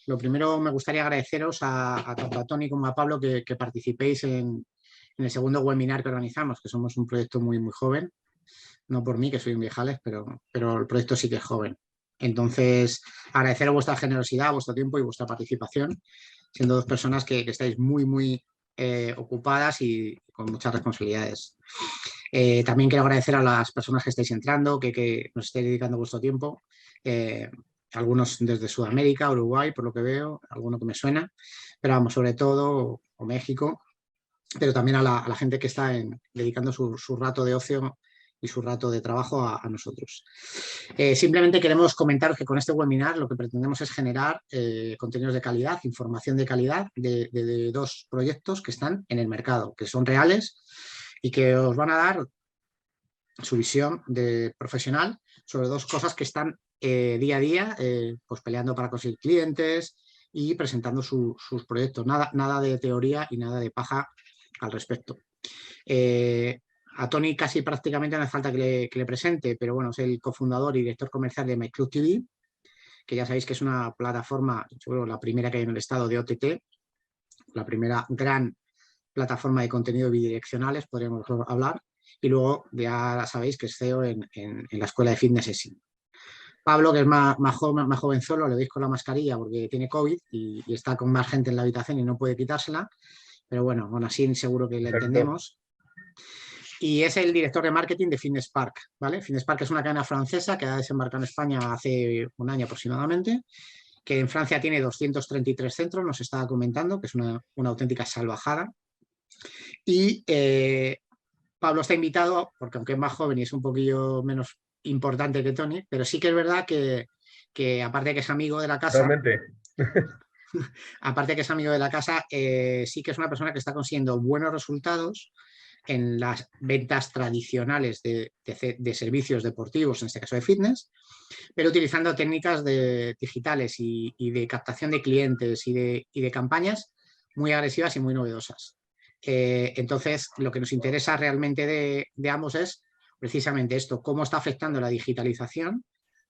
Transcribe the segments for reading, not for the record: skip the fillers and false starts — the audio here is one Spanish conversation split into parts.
Lo primero me gustaría agradeceros tanto a Tony como a Pablo que participéis en el segundo webinar que organizamos, que somos un proyecto muy, muy joven. No por mí, que soy un viejales, pero el proyecto sí que es joven. Entonces, agradeceros vuestra generosidad, vuestro tiempo y vuestra participación, siendo dos personas que estáis muy, muy ocupadas y con muchas responsabilidades. También quiero agradecer a las personas que estáis entrando, que nos estáis dedicando vuestro tiempo. Eh, Algunos desde Sudamérica, Uruguay, por lo que veo, alguno que me suena, pero vamos, sobre todo, o México, pero también a la gente que está dedicando su rato de ocio y su rato de trabajo a nosotros. Simplemente queremos comentaros que con este webinar lo que pretendemos es generar contenidos de calidad, información de calidad de dos proyectos que están en el mercado, que son reales y que os van a dar su visión de profesional sobre dos cosas que están día a día pues peleando para conseguir clientes y presentando sus proyectos. Nada de teoría y nada de paja al respecto. A Tony casi prácticamente no hace falta que le presente, pero bueno, es el cofundador y director comercial de MyClub TV, que ya sabéis que es una plataforma, yo creo, la primera que hay en el estado de OTT, la primera gran plataforma de contenido bidireccionales, podríamos hablar, y luego ya sabéis que es CEO en la escuela de fitness ESI. Pablo, que es más jovenzuelo, le veis con la mascarilla porque tiene COVID y está con más gente en la habitación y no puede quitársela, pero bueno, aún así seguro que le Exacto. entendemos. Y es el director de marketing de Fitness Park, ¿vale? Fitness Park es una cadena francesa que ha desembarcado en España hace un año aproximadamente, que en Francia tiene 233 centros, nos estaba comentando, que es una auténtica salvajada. Y Pablo está invitado, porque aunque es más joven y es un poquillo menos importante que Tony, pero sí que es verdad que aparte de que es amigo de la casa, Realmente. sí que es una persona que está consiguiendo buenos resultados en las ventas tradicionales de servicios deportivos, en este caso de fitness, pero utilizando técnicas digitales y de captación de clientes y de campañas muy agresivas y muy novedosas. Entonces, lo que nos interesa realmente de ambos es precisamente esto, cómo está afectando la digitalización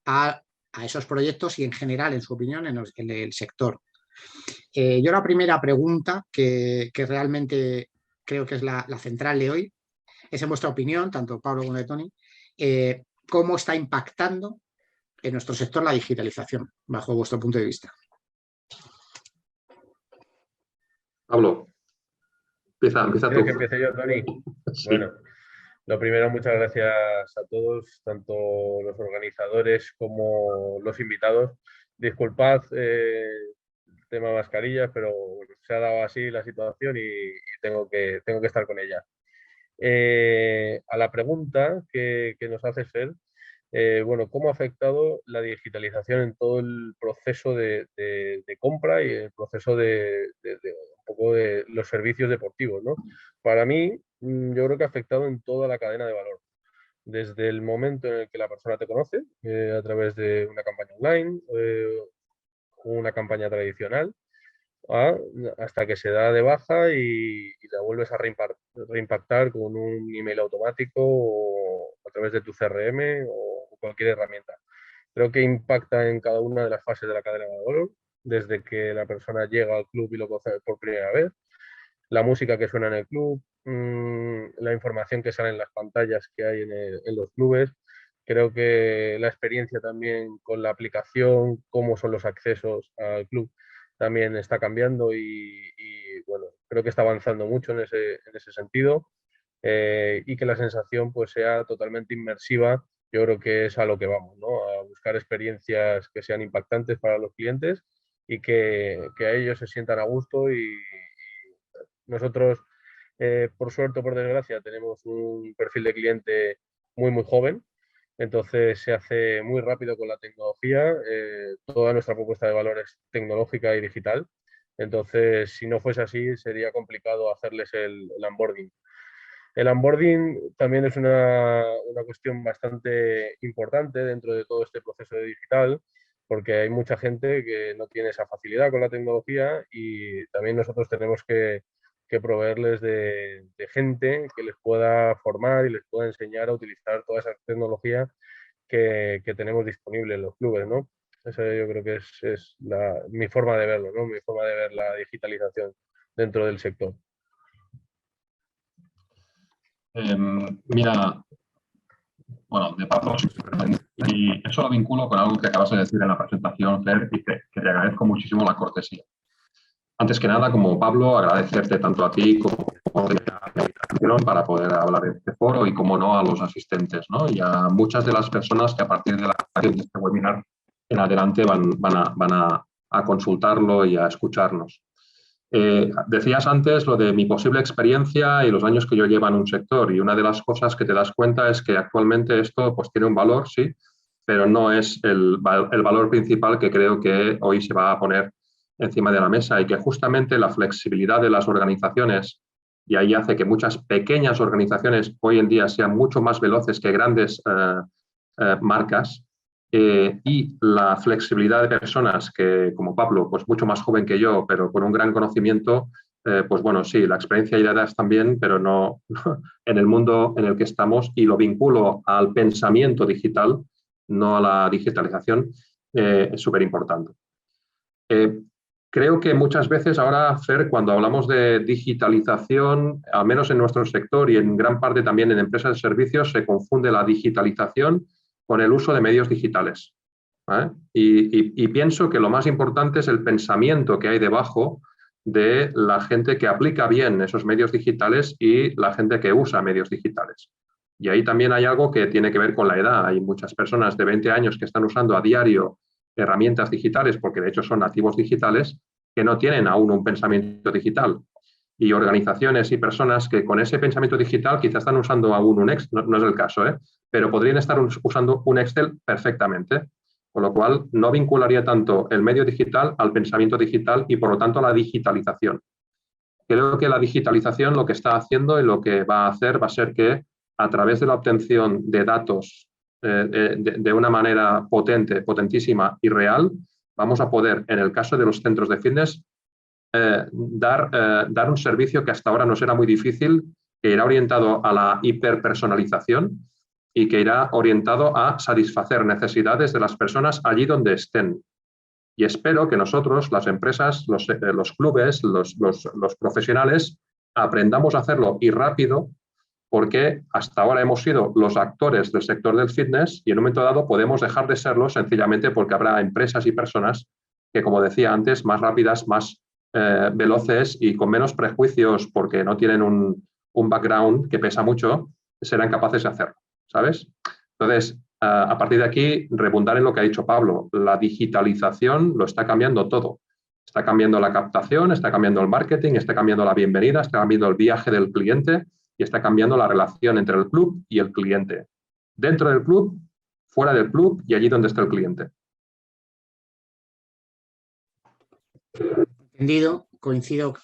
a esos proyectos y en general, en su opinión, en el sector. Yo la primera pregunta que realmente creo que es la central de hoy es en vuestra opinión, tanto Pablo como de Tony, cómo está impactando en nuestro sector la digitalización, bajo vuestro punto de vista. Pablo, empieza ¿Quieres tú. que empiece yo, Tony? Sí. Bueno, lo primero, muchas gracias a todos, tanto los organizadores como los invitados. Disculpad el tema mascarillas, pero bueno, se ha dado así la situación y tengo que estar con ella. A la pregunta que nos hace Fer, bueno, ¿cómo ha afectado la digitalización en todo el proceso de compra y el proceso de un poco de los servicios deportivos, ¿no? Para mí, yo creo que ha afectado en toda la cadena de valor. Desde el momento en el que la persona te conoce, a través de una campaña online, una campaña tradicional, a- hasta que se da de baja y la vuelves a reimpactar con un email automático o a través de tu CRM o cualquier herramienta. Creo que impacta en cada una de las fases de la cadena de valor, desde que la persona llega al club y lo conoce por primera vez, la música que suena en el club, la información que sale en las pantallas que hay en los clubes. Creo que la experiencia también con la aplicación, cómo son los accesos al club, también está cambiando bueno, creo que está avanzando mucho en ese sentido, y que la sensación pues sea totalmente inmersiva. Yo creo que es a lo que vamos, ¿no? A buscar experiencias que sean impactantes para los clientes y que a ellos se sientan a gusto y nosotros, por suerte o por desgracia, tenemos un perfil de cliente muy, muy joven, entonces se hace muy rápido con la tecnología. Toda nuestra propuesta de valor es tecnológica y digital, entonces si no fuese así sería complicado hacerles el onboarding. El onboarding también es una cuestión bastante importante dentro de todo este proceso de digital, porque hay mucha gente que no tiene esa facilidad con la tecnología y también nosotros tenemos que proveerles de gente que les pueda formar y les pueda enseñar a utilizar toda esa tecnología que tenemos disponible en los clubes, ¿no? Esa yo creo que es mi forma de verlo, ¿no? Mi forma de ver la digitalización dentro del sector. Mira, bueno, de paso, y eso lo vinculo con algo que acabas de decir en la presentación, Fer, y que te agradezco muchísimo la cortesía. Antes que nada, como Pablo, agradecerte tanto a ti como para poder hablar de este foro y, como no, a los asistentes, ¿no? Y a muchas de las personas que a partir de este webinar en adelante van a consultarlo y a escucharnos. Decías antes lo de mi posible experiencia y los años que yo llevo en un sector, y una de las cosas que te das cuenta es que actualmente esto pues tiene un valor, sí, pero no es el valor principal que creo que hoy se va a poner encima de la mesa, y que justamente la flexibilidad de las organizaciones, y ahí hace que muchas pequeñas organizaciones hoy en día sean mucho más veloces que grandes marcas, y la flexibilidad de personas que, como Pablo, pues mucho más joven que yo, pero con un gran conocimiento, pues bueno, sí, la experiencia y la edad también, pero no en el mundo en el que estamos, y lo vinculo al pensamiento digital, no a la digitalización, es súper importante. Creo que muchas veces ahora, Fer, cuando hablamos de digitalización, al menos en nuestro sector y en gran parte también en empresas de servicios, se confunde la digitalización con el uso de medios digitales, ¿vale? Y pienso que lo más importante es el pensamiento que hay debajo de la gente que aplica bien esos medios digitales y la gente que usa medios digitales. Y ahí también hay algo que tiene que ver con la edad. Hay muchas personas de 20 años que están usando a diario herramientas digitales, porque de hecho son nativos digitales, que no tienen aún un pensamiento digital. Y organizaciones y personas que con ese pensamiento digital quizás están usando aún un Excel, no es el caso, pero podrían estar usando un Excel perfectamente. Con lo cual, no vincularía tanto el medio digital al pensamiento digital y, por lo tanto, a la digitalización. Creo que la digitalización lo que está haciendo y lo que va a hacer va a ser que, a través de la obtención de datos de una manera potente, potentísima y real, vamos a poder, en el caso de los centros de fitness, dar un servicio que hasta ahora nos era muy difícil, que irá orientado a la hiperpersonalización y que irá orientado a satisfacer necesidades de las personas allí donde estén. Y espero que nosotros, las empresas, los clubes, los profesionales, aprendamos a hacerlo, y rápido, porque hasta ahora hemos sido los actores del sector del fitness y en un momento dado podemos dejar de serlo, sencillamente porque habrá empresas y personas que, como decía antes, más rápidas, más veloces y con menos prejuicios, porque no tienen un background que pesa mucho, serán capaces de hacerlo, ¿sabes? Entonces, a partir de aquí, redundar en lo que ha dicho Pablo. La digitalización lo está cambiando todo. Está cambiando la captación, está cambiando el marketing, está cambiando la bienvenida, está cambiando el viaje del cliente y está cambiando la relación entre el club y el cliente. Dentro del club, fuera del club y allí donde está el cliente. Entendido, coincido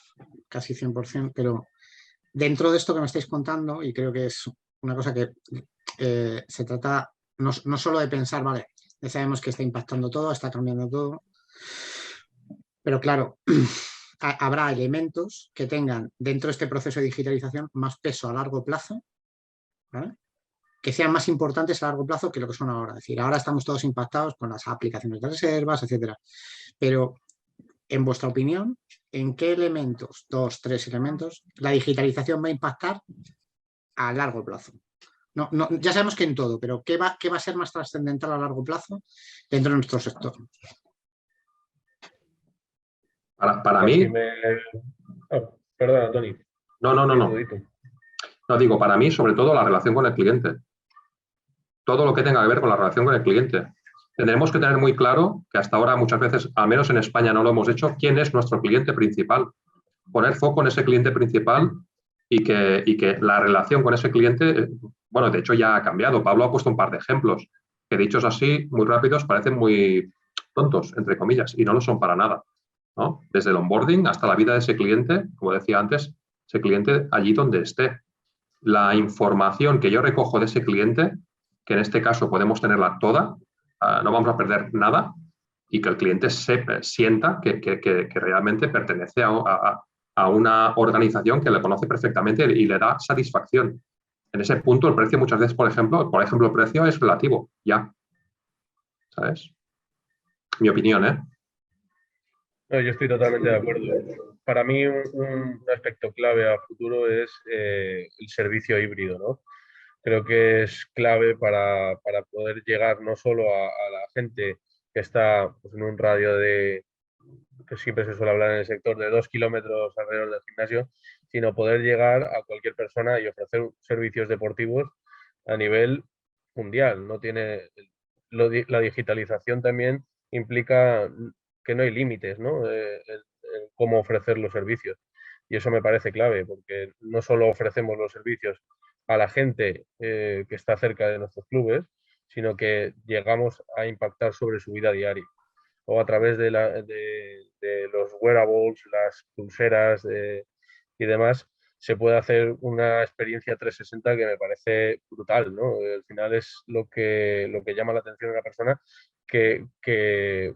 casi 100%, pero dentro de esto que me estáis contando, y creo que es una cosa que se trata no solo de pensar, vale, ya sabemos que está impactando todo, está cambiando todo, pero claro, habrá elementos que tengan dentro de este proceso de digitalización más peso a largo plazo, ¿vale? Que sean más importantes a largo plazo que lo que son ahora. Es decir, ahora estamos todos impactados con las aplicaciones de reservas, etcétera. Pero, en vuestra opinión, ¿en qué elementos, 2, 3 elementos, la digitalización va a impactar a largo plazo? No, ya sabemos que en todo, pero ¿qué va a ser más trascendental a largo plazo dentro de nuestro sector? Para mí... Perdona, Toni. No, digo, para mí, sobre todo, la relación con el cliente. Todo lo que tenga que ver con la relación con el cliente. Tendremos que tener muy claro que hasta ahora muchas veces, al menos en España no lo hemos hecho, quién es nuestro cliente principal. Poner foco en ese cliente principal y que la relación con ese cliente, bueno, de hecho ya ha cambiado. Pablo ha puesto un par de ejemplos que, dichos así, muy rápidos, parecen muy tontos, entre comillas, y no lo son para nada, ¿no? Desde el onboarding hasta la vida de ese cliente, como decía antes, ese cliente allí donde esté. La información que yo recojo de ese cliente, que en este caso podemos tenerla toda, no vamos a perder nada, y que el cliente sienta que realmente pertenece a una organización que le conoce perfectamente y le da satisfacción. En ese punto, el precio muchas veces, por ejemplo, el precio es relativo, ya. ¿Sabes? mi opinión, ¿eh? No, yo estoy totalmente de acuerdo. Para mí un aspecto clave a futuro es el servicio híbrido, ¿no? Creo que es clave para poder llegar no solo a la gente que está pues, en un radio que siempre se suele hablar en el sector, de 2 kilómetros alrededor del gimnasio, sino poder llegar a cualquier persona y ofrecer servicios deportivos a nivel mundial. No tiene, la digitalización también implica que no hay límites, ¿no? En cómo ofrecer los servicios. Y eso me parece clave, porque no solo ofrecemos los servicios a la gente que está cerca de nuestros clubes, sino que llegamos a impactar sobre su vida diaria o a través de los wearables, las pulseras y demás, se puede hacer una experiencia 360 que me parece brutal, ¿no? Al final es lo que llama la atención de una persona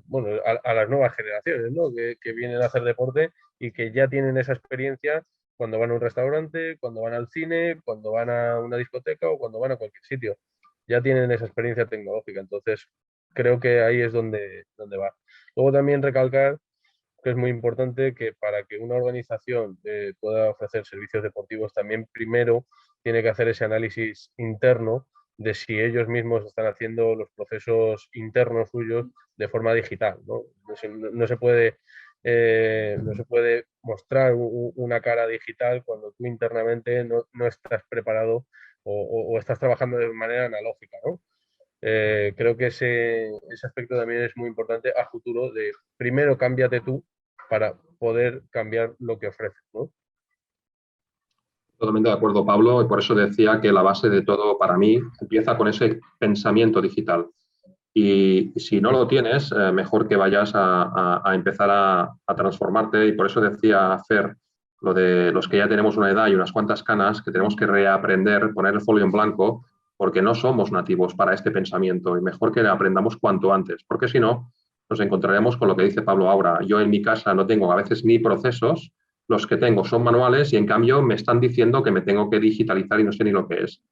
bueno, a las nuevas generaciones, ¿no? Que vienen a hacer deporte y que ya tienen esa experiencia cuando van a un restaurante, cuando van al cine, cuando van a una discoteca o cuando van a cualquier sitio. Ya tienen esa experiencia tecnológica, entonces creo que ahí es donde va. Luego también recalcar que es muy importante que para que una organización pueda ofrecer servicios deportivos, también primero tiene que hacer ese análisis interno de si ellos mismos están haciendo los procesos internos suyos de forma digital, ¿no? No se puede, no se puede mostrar una cara digital cuando tú internamente no estás preparado o estás trabajando de manera analógica, ¿no? Creo que ese aspecto también es muy importante a futuro de primero cámbiate tú para poder cambiar lo que ofreces, ¿no? Totalmente de acuerdo, Pablo, y por eso decía que la base de todo para mí empieza con ese pensamiento digital. Y si no lo tienes, mejor que vayas a empezar a transformarte. Y por eso decía Fer, lo de los que ya tenemos una edad y unas cuantas canas, que tenemos que reaprender, poner el folio en blanco, porque no somos nativos para este pensamiento y mejor que aprendamos cuanto antes, porque si no, nos encontraremos con lo que dice Pablo ahora. Yo en mi casa no tengo a veces ni procesos, los que tengo son manuales y en cambio me están diciendo que me tengo que digitalizar y no sé ni lo que es.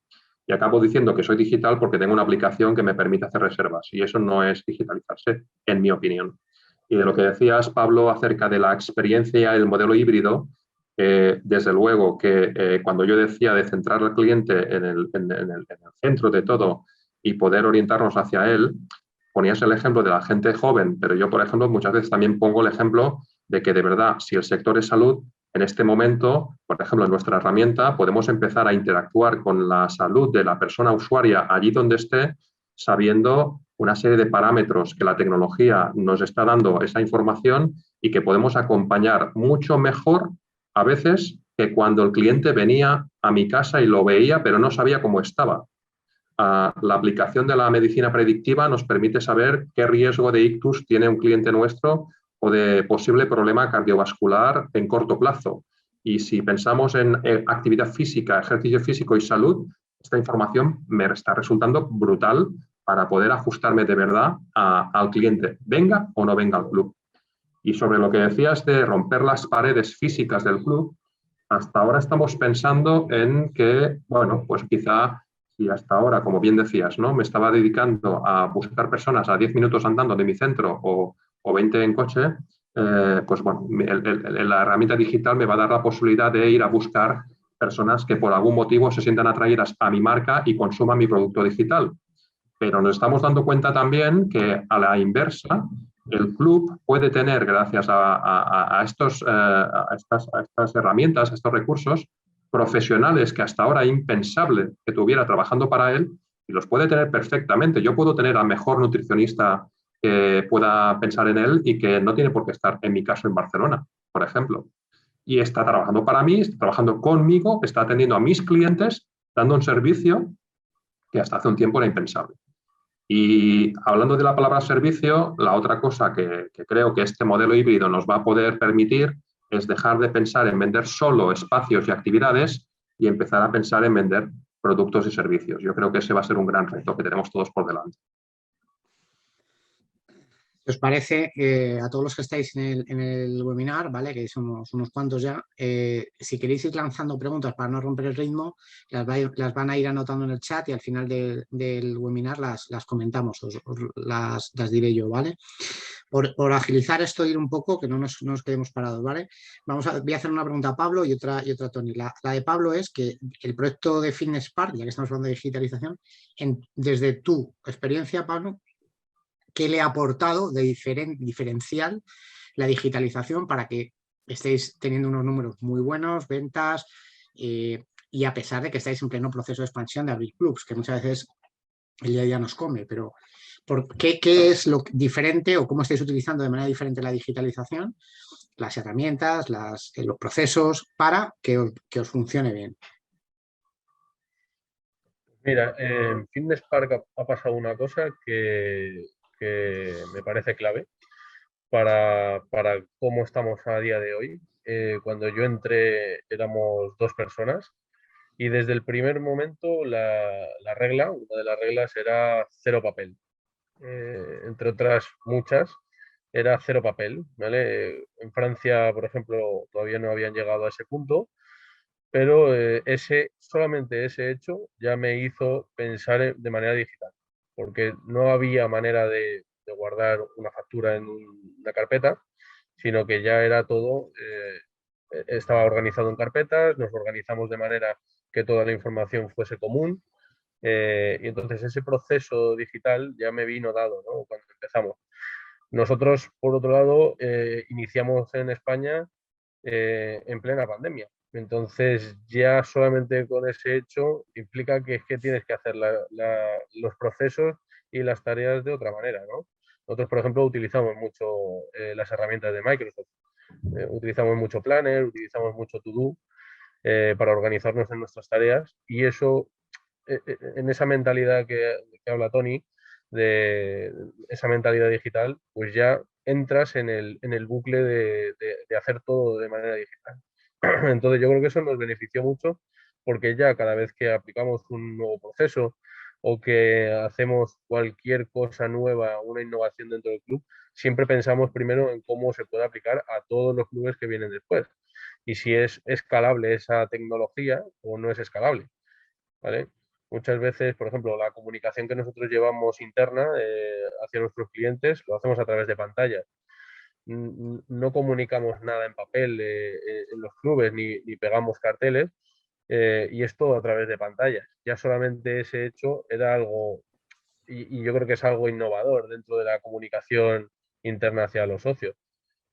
Y acabo diciendo que soy digital porque tengo una aplicación que me permite hacer reservas y eso no es digitalizarse, en mi opinión. Y de lo que decías, Pablo, acerca de la experiencia y el modelo híbrido, desde luego que cuando yo decía de centrar al cliente en el centro de todo y poder orientarnos hacia él, ponías el ejemplo de la gente joven, pero yo, por ejemplo, muchas veces también pongo el ejemplo de que de verdad, si el sector es salud, en este momento, por ejemplo, en nuestra herramienta, podemos empezar a interactuar con la salud de la persona usuaria allí donde esté, sabiendo una serie de parámetros que la tecnología nos está dando esa información y que podemos acompañar mucho mejor a veces que cuando el cliente venía a mi casa y lo veía, pero no sabía cómo estaba. La aplicación de la medicina predictiva nos permite saber qué riesgo de ictus tiene un cliente nuestro o de posible problema cardiovascular en corto plazo. Y si pensamos en actividad física, ejercicio físico y salud, esta información me está resultando brutal para poder ajustarme de verdad al cliente, venga o no venga al club. Y sobre lo que decías de romper las paredes físicas del club, hasta ahora estamos pensando en que, bueno, pues quizá si hasta ahora, como bien decías, ¿no? Me estaba dedicando a buscar personas a 10 minutos andando de mi centro o 20 en coche, pues bueno, la herramienta digital me va a dar la posibilidad de ir a buscar personas que por algún motivo se sientan atraídas a mi marca y consuman mi producto digital. Pero nos estamos dando cuenta también que a la inversa, el club puede tener, gracias a estas herramientas, a estos recursos, profesionales que hasta ahora impensable que tuviera trabajando para él y los puede tener perfectamente. Yo puedo tener al mejor nutricionista que pueda pensar en él y que no tiene por qué estar, en mi caso, en Barcelona, por ejemplo. Y está trabajando para mí, está trabajando conmigo, está atendiendo a mis clientes, dando un servicio que hasta hace un tiempo era impensable. Y hablando de la palabra servicio, la otra cosa que creo que este modelo híbrido nos va a poder permitir es dejar de pensar en vender solo espacios y actividades y empezar a pensar en vender productos y servicios. Yo creo que ese va a ser un gran reto que tenemos todos por delante. Si os parece, a todos los que estáis en el webinar, ¿vale? Que somos unos cuantos ya, si queréis ir lanzando preguntas para no romper el ritmo, las van a ir anotando en el chat y al final del webinar las comentamos, las diré yo, ¿vale? por agilizar esto, ir un poco, que no nos quedemos parados, ¿vale? Voy a hacer una pregunta a Pablo y otra a Tony. La de Pablo es que el proyecto de Fitness Park, ya que estamos hablando de digitalización, desde tu experiencia, Pablo, ¿qué le ha aportado de diferencial la digitalización para que estéis teniendo unos números muy buenos, ventas, y a pesar de que estáis en pleno proceso de expansión de abrir clubs, que muchas veces el día a día nos come, pero ¿qué es lo diferente o cómo estáis utilizando de manera diferente la digitalización, las herramientas, los procesos para que os funcione bien? Mira, en Fitness Park ha pasado una cosa que me parece clave para cómo estamos a día de hoy. Cuando yo entré éramos 2 personas y desde el primer momento una de las reglas era 0 papel. Entre otras muchas, era 0 papel, ¿vale? En Francia, por ejemplo, todavía no habían llegado a ese punto, pero solamente ese hecho ya me hizo pensar de manera digital, porque no había manera de guardar una factura en una carpeta, sino que ya era todo, estaba organizado en carpetas, nos organizamos de manera que toda la información fuese común, y entonces ese proceso digital ya me vino dado, ¿no? Cuando empezamos. Nosotros, por otro lado, iniciamos en España en plena pandemia. Entonces, ya solamente con ese hecho implica que es que tienes que hacer los procesos y las tareas de otra manera, ¿no? Nosotros, por ejemplo, utilizamos mucho las herramientas de Microsoft. Utilizamos mucho Planner, utilizamos mucho To-Do para organizarnos en nuestras tareas y eso, en esa mentalidad que habla Tony, de esa mentalidad digital, pues ya entras en el bucle de hacer todo de manera digital. Entonces yo creo que eso nos benefició mucho porque ya cada vez que aplicamos un nuevo proceso o que hacemos cualquier cosa nueva, una innovación dentro del club, siempre pensamos primero en cómo se puede aplicar a todos los clubes que vienen después y si es escalable esa tecnología o no es escalable, ¿vale? Muchas veces, por ejemplo, la comunicación que nosotros llevamos interna hacia nuestros clientes lo hacemos a través de pantallas. No comunicamos nada en papel en los clubes ni pegamos carteles, y es todo a través de pantallas. Ya solamente ese hecho era algo, y yo creo que es algo innovador dentro de la comunicación interna hacia los socios.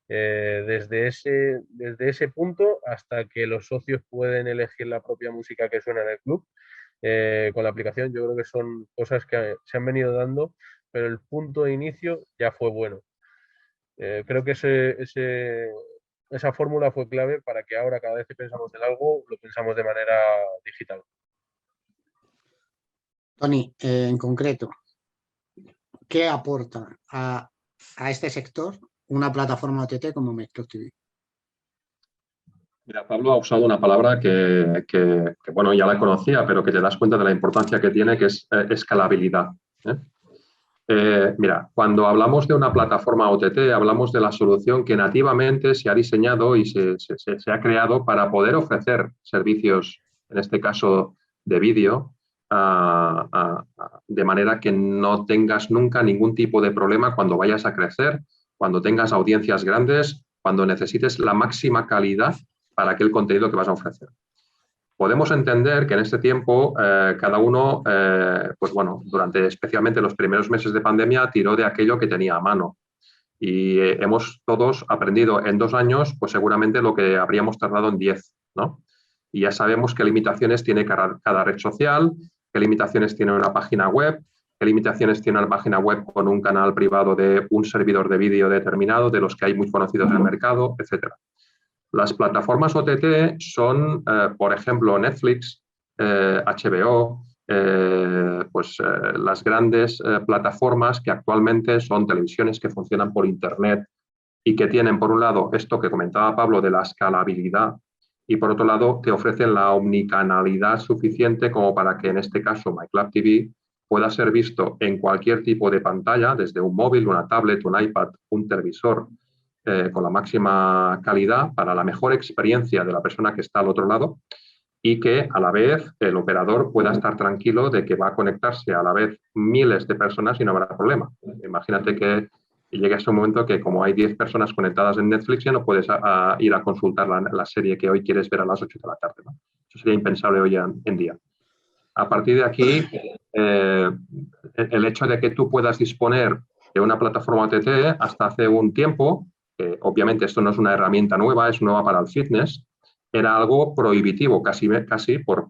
Desde ese punto hasta que los socios pueden elegir la propia música que suena en el club, con la aplicación, yo creo que son cosas que se han venido dando, pero el punto de inicio ya fue bueno. Creo que esa fórmula fue clave para que ahora cada vez que pensamos en algo, lo pensamos de manera digital. Tony, en concreto, ¿qué aporta a este sector una plataforma OTT como MyClubTV? Mira, Pablo ha usado una palabra que, bueno, ya la conocía, pero que te das cuenta de la importancia que tiene, que es escalabilidad. Mira, cuando hablamos de una plataforma OTT, hablamos de la solución que nativamente se ha diseñado y se ha creado para poder ofrecer servicios, en este caso de vídeo, de manera que no tengas nunca ningún tipo de problema cuando vayas a crecer, cuando tengas audiencias grandes, cuando necesites la máxima calidad para aquel contenido que vas a ofrecer. Podemos entender que en este tiempo cada uno, pues bueno, durante especialmente los primeros meses de pandemia, tiró de aquello que tenía a mano. Y hemos todos aprendido en 2 años, pues seguramente lo que habríamos tardado en 10, ¿no? Y ya sabemos qué limitaciones tiene cada red social, qué limitaciones tiene una página web, qué limitaciones tiene una página web con un canal privado de un servidor de vídeo determinado, de los que hay muy conocidos en el mercado, etcétera. Las plataformas OTT son, por ejemplo, Netflix, HBO, las grandes plataformas que actualmente son televisiones que funcionan por Internet y que tienen, por un lado, esto que comentaba Pablo de la escalabilidad y, por otro lado, que ofrecen la omnicanalidad suficiente como para que, en este caso, MyClubTV pueda ser visto en cualquier tipo de pantalla, desde un móvil, una tablet, un iPad, un televisor, con la máxima calidad para la mejor experiencia de la persona que está al otro lado y que a la vez el operador pueda estar tranquilo de que va a conectarse a la vez miles de personas y no habrá problema. Imagínate que y llega ese momento que como hay 10 personas conectadas en Netflix ya no puedes ir a consultar la serie que hoy quieres ver a las 8 de la tarde, ¿no? Eso sería impensable hoy en día. A partir de aquí, el hecho de que tú puedas disponer de una plataforma OTT hasta hace un tiempo, obviamente esto no es una herramienta nueva, es nueva para el fitness, era algo prohibitivo,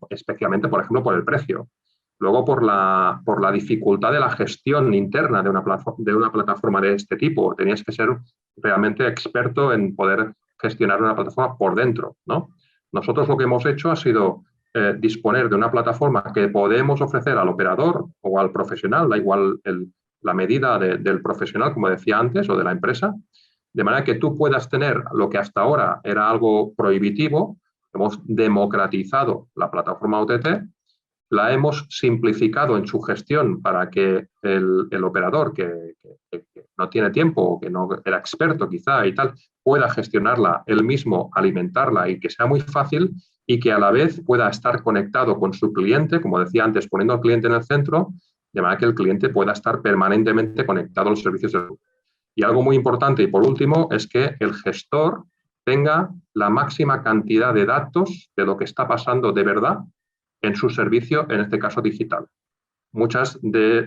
especialmente, por ejemplo, por el precio. Luego, por la dificultad de la gestión interna de una plataforma de este tipo. Tenías que ser realmente experto en poder gestionar una plataforma por dentro, ¿no? Nosotros lo que hemos hecho ha sido disponer de una plataforma que podemos ofrecer al operador o al profesional, da igual la medida del profesional, como decía antes, o de la empresa, de manera que tú puedas tener lo que hasta ahora era algo prohibitivo. Hemos democratizado la plataforma OTT, la hemos simplificado en su gestión para que el operador que no tiene tiempo o que no era experto quizá y tal, pueda gestionarla él mismo, alimentarla y que sea muy fácil y que a la vez pueda estar conectado con su cliente, como decía antes, poniendo al cliente en el centro, de manera que el cliente pueda estar permanentemente conectado a los servicios del grupo. Y algo muy importante y por último es que el gestor tenga la máxima cantidad de datos de lo que está pasando de verdad en su servicio, en este caso digital. Muchas de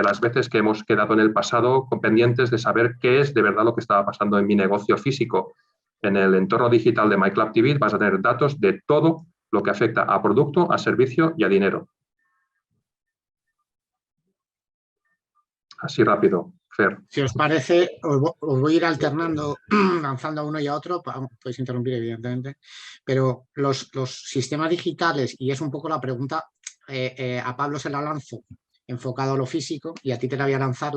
las veces que hemos quedado en el pasado pendientes de saber qué es de verdad lo que estaba pasando en mi negocio físico. En el entorno digital de MyClubTV vas a tener datos de todo lo que afecta a producto, a servicio y a dinero. Así rápido, Fer. Si os parece, os voy a ir alternando, lanzando a uno y a otro, podéis interrumpir evidentemente, pero los sistemas digitales, y es un poco la pregunta, a Pablo se la lanzo enfocado a lo físico y a ti te la voy a lanzar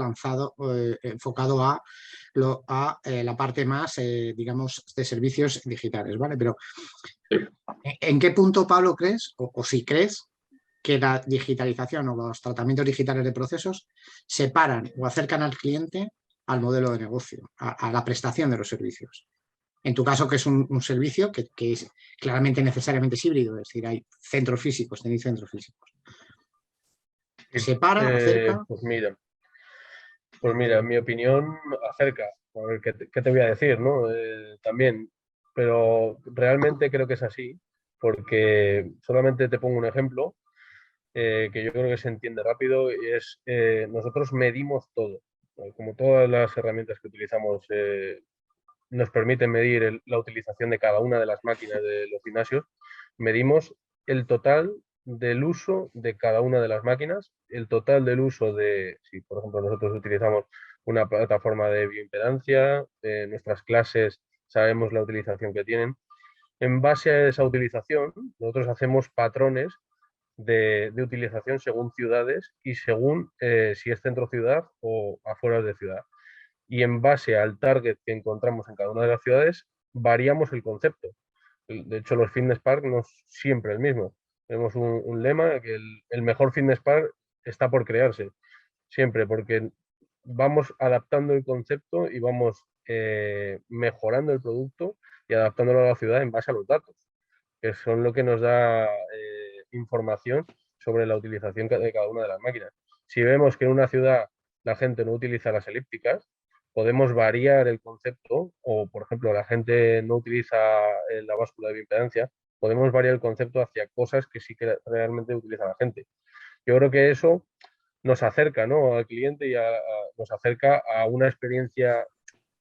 enfocado a la parte más, digamos, de servicios digitales, ¿vale? Pero, ¿en qué punto, Pablo, crees, o si crees, que la digitalización o los tratamientos digitales de procesos separan o acercan al cliente al modelo de negocio, a la prestación de los servicios? En tu caso, que es un servicio que es claramente necesariamente es híbrido, es decir, hay centros físicos, tenéis centros físicos. ¿Separa, acerca? Pues mira, en mi opinión, acerca. A ver, ¿qué te voy a decir, ¿no? También, pero realmente creo que es así, porque solamente te pongo un ejemplo que yo creo que se entiende rápido, y es nosotros medimos todo. Como todas las herramientas que utilizamos nos permiten medir la utilización de cada una de las máquinas de los gimnasios, medimos el total del uso de cada una de las máquinas, el total del uso si por ejemplo nosotros utilizamos una plataforma de bioimpedancia, nuestras clases sabemos la utilización que tienen. En base a esa utilización, nosotros hacemos patrones de utilización según ciudades y según si es centro ciudad o afuera de ciudad. Y en base al target que encontramos en cada una de las ciudades, variamos el concepto. De hecho, los fitness park no es siempre el mismo. Tenemos un lema que el mejor fitness park está por crearse, siempre, porque vamos adaptando el concepto y vamos mejorando el producto y adaptándolo a la ciudad en base a los datos, que son lo que nos da información sobre la utilización de cada una de las máquinas. Si vemos que en una ciudad la gente no utiliza las elípticas, podemos variar el concepto, o por ejemplo la gente no utiliza la báscula de bioimpedancia, podemos variar el concepto hacia cosas que sí que realmente utiliza la gente. Yo creo que eso nos acerca, ¿no?, al cliente y nos acerca a una experiencia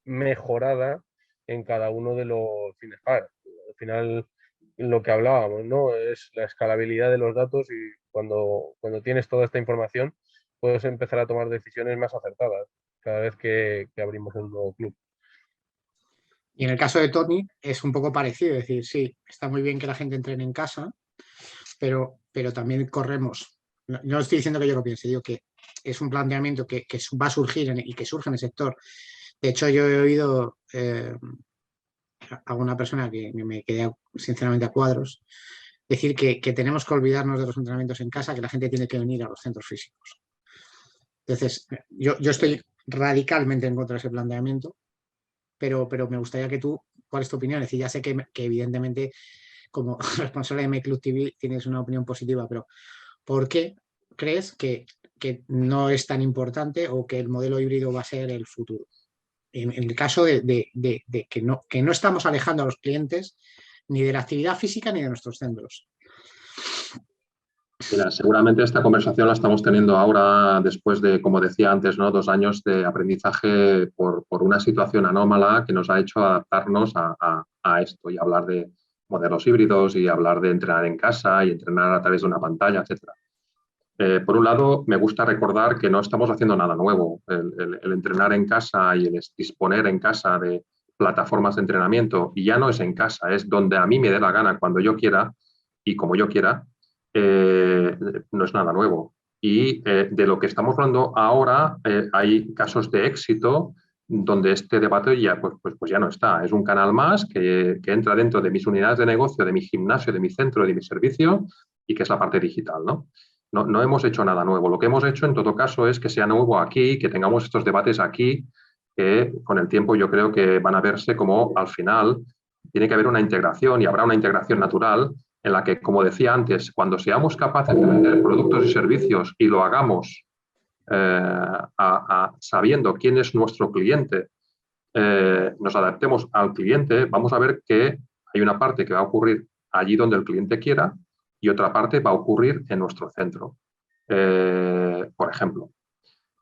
mejorada en cada uno de los fitness park. Al final, lo que hablábamos, ¿no?, es la escalabilidad de los datos, y cuando tienes toda esta información puedes empezar a tomar decisiones más acertadas cada vez que abrimos un nuevo club. Y en el caso de Tony es un poco parecido, es decir, sí, está muy bien que la gente entrene en casa, pero también corremos. No estoy diciendo que yo lo piense, digo que es un planteamiento que va a surgir y que surge en el sector. De hecho, yo he oído a una persona que me quedé sinceramente a cuadros decir que tenemos que olvidarnos de los entrenamientos en casa, que la gente tiene que venir a los centros físicos. Entonces, yo estoy radicalmente en contra de ese planteamiento, pero me gustaría que tú, ¿cuál es tu opinión? Es decir, ya sé que evidentemente como responsable de MyClubTV tienes una opinión positiva, pero ¿por qué crees que no es tan importante o que el modelo híbrido va a ser el futuro? en el caso de que no estamos alejando a los clientes ni de la actividad física ni de nuestros centros. Mira, seguramente esta conversación la estamos teniendo ahora después de, como decía antes, ¿no? 2 años de aprendizaje por una situación anómala que nos ha hecho adaptarnos a esto y hablar de modelos híbridos y hablar de entrenar en casa y entrenar a través de una pantalla, etcétera. Por un lado, me gusta recordar que no estamos haciendo nada nuevo. El entrenar en casa y el disponer en casa de plataformas de entrenamiento, y ya no es en casa, es donde a mí me dé la gana, cuando yo quiera y como yo quiera, no es nada nuevo. Y de lo que estamos hablando ahora, hay casos de éxito donde este debate ya, pues ya no está. Es un canal más que entra dentro de mis unidades de negocio, de mi gimnasio, de mi centro, de mi servicio, y que es la parte digital, ¿no? No hemos hecho nada nuevo. Lo que hemos hecho, en todo caso, es que sea nuevo aquí, que tengamos estos debates aquí, que con el tiempo yo creo que van a verse como, al final, tiene que haber una integración y habrá una integración natural en la que, como decía antes, cuando seamos capaces de vender productos y servicios y lo hagamos sabiendo quién es nuestro cliente, nos adaptemos al cliente, vamos a ver que hay una parte que va a ocurrir allí donde el cliente quiera y otra parte va a ocurrir en nuestro centro. Por ejemplo,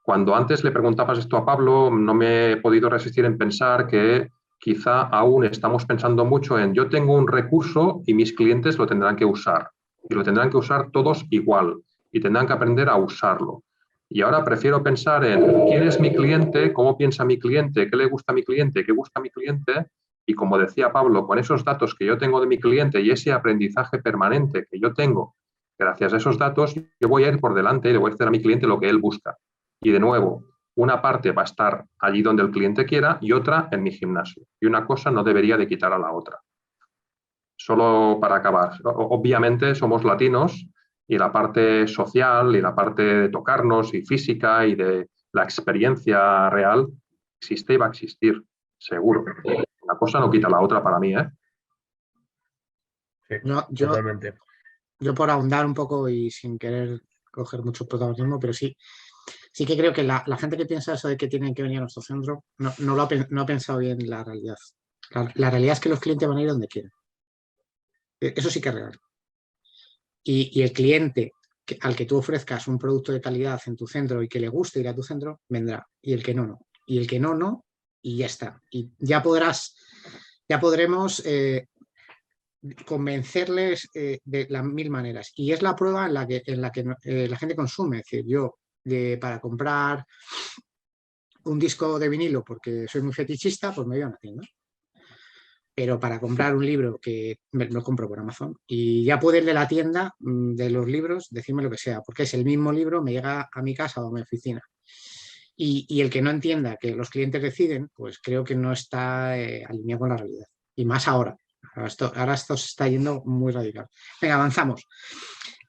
cuando antes le preguntabas esto a Pablo, no me he podido resistir en pensar que quizá aún estamos pensando mucho en yo tengo un recurso y mis clientes lo tendrán que usar. Y lo tendrán que usar todos igual y tendrán que aprender a usarlo. Y ahora prefiero pensar en quién es mi cliente, cómo piensa mi cliente, qué le gusta a mi cliente, qué busca mi cliente. Y como decía Pablo, con esos datos que yo tengo de mi cliente y ese aprendizaje permanente que yo tengo, gracias a esos datos, yo voy a ir por delante y le voy a hacer a mi cliente lo que él busca. Y de nuevo, una parte va a estar allí donde el cliente quiera y otra en mi gimnasio. Y una cosa no debería de quitar a la otra. Solo para acabar, obviamente somos latinos y la parte social y la parte de tocarnos y física y de la experiencia real existe y va a existir, seguro. Una cosa no quita la otra para mí, ¿eh? Sí, No, totalmente. yo por ahondar un poco y sin querer coger mucho protagonismo, pero sí que creo que la gente que piensa eso de que tienen que venir a nuestro centro no ha pensado bien la realidad. La realidad es que los clientes van a ir donde quieran. Eso sí que es real. Y el cliente al que tú ofrezcas un producto de calidad en tu centro y que le guste ir a tu centro, vendrá. Y el que no, no. Y el que no, no. Y ya está. Y ya podremos convencerles de las mil maneras. Y es la prueba en la que la gente consume. Es decir, yo para comprar un disco de vinilo porque soy muy fetichista, pues me voy a una tienda. Pero para comprar un libro que me lo compro por Amazon y ya puede el de la tienda de los libros decirme lo que sea, porque es el mismo libro, me llega a mi casa o a mi oficina. Y el que no entienda que los clientes deciden, pues creo que no está alineado con la realidad. Y más ahora. Ahora esto se está yendo muy radical. Venga, avanzamos.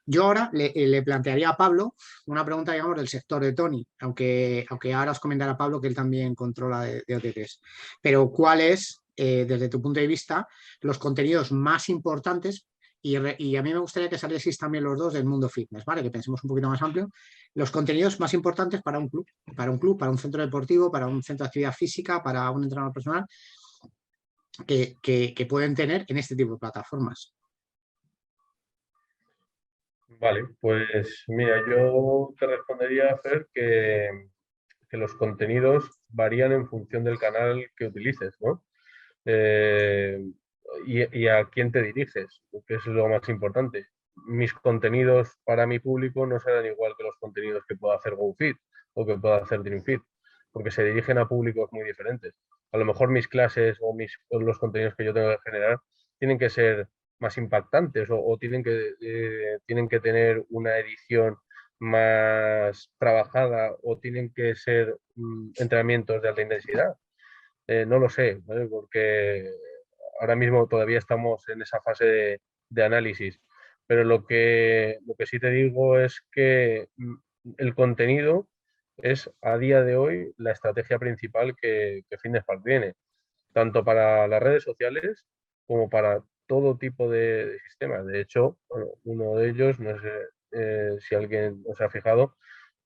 Yo ahora le plantearía a Pablo una pregunta, digamos, del sector de Tony, aunque ahora os comentará Pablo que él también controla de OTTs. Pero ¿cuál es, desde tu punto de vista, los contenidos más importantes? Y a mí me gustaría que salieseis también los dos del mundo fitness, ¿vale? Que pensemos un poquito más amplio. Los contenidos más importantes para un club, para un centro deportivo, para un centro de actividad física, para un entrenador personal, que pueden tener en este tipo de plataformas. Vale, pues mira, yo te respondería, Fer, que los contenidos varían en función del canal que utilices, ¿no? Eh, y a quién te diriges, que es lo más importante. Mis contenidos para mi público no serán igual que los contenidos que pueda hacer GoFit o que pueda hacer DreamFit, porque se dirigen a públicos muy diferentes. A lo mejor mis clases o los contenidos que yo tengo que generar tienen que ser más impactantes o tienen que tener una edición más trabajada o tienen que ser entrenamientos de alta intensidad. No lo sé, ¿vale? Porque ahora mismo todavía estamos en esa fase de análisis, pero lo que sí te digo es que el contenido es a día de hoy la estrategia principal que Fitness Park tiene, tanto para las redes sociales como para todo tipo de sistemas. De hecho, bueno, uno de ellos, no sé si alguien os ha fijado,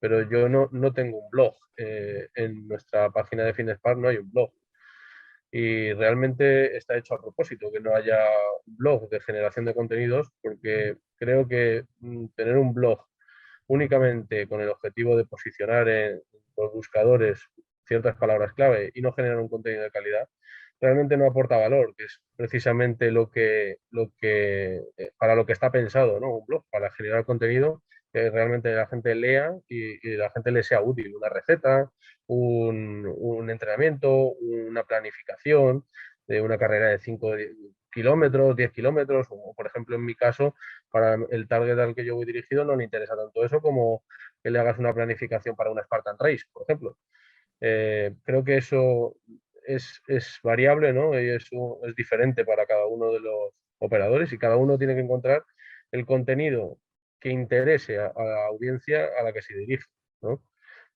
pero yo no tengo un blog. En nuestra página de Finespark no hay un blog. Y realmente está hecho a propósito que no haya un blog de generación de contenidos, porque creo que tener un blog únicamente con el objetivo de posicionar en los buscadores ciertas palabras clave y no generar un contenido de calidad, realmente no aporta valor, que es precisamente para lo que está pensado, ¿no? Un blog, para generar contenido que realmente la gente lea y la gente le sea útil. Una receta, un entrenamiento, una planificación de una carrera de 5 kilómetros, 10 kilómetros, o por ejemplo en mi caso, para el target al que yo voy dirigido no le interesa tanto eso como que le hagas una planificación para una Spartan Race, por ejemplo. Creo que eso es variable, ¿no? Y eso es diferente para cada uno de los operadores y cada uno tiene que encontrar el contenido que interese a la audiencia a la que se dirige, ¿no?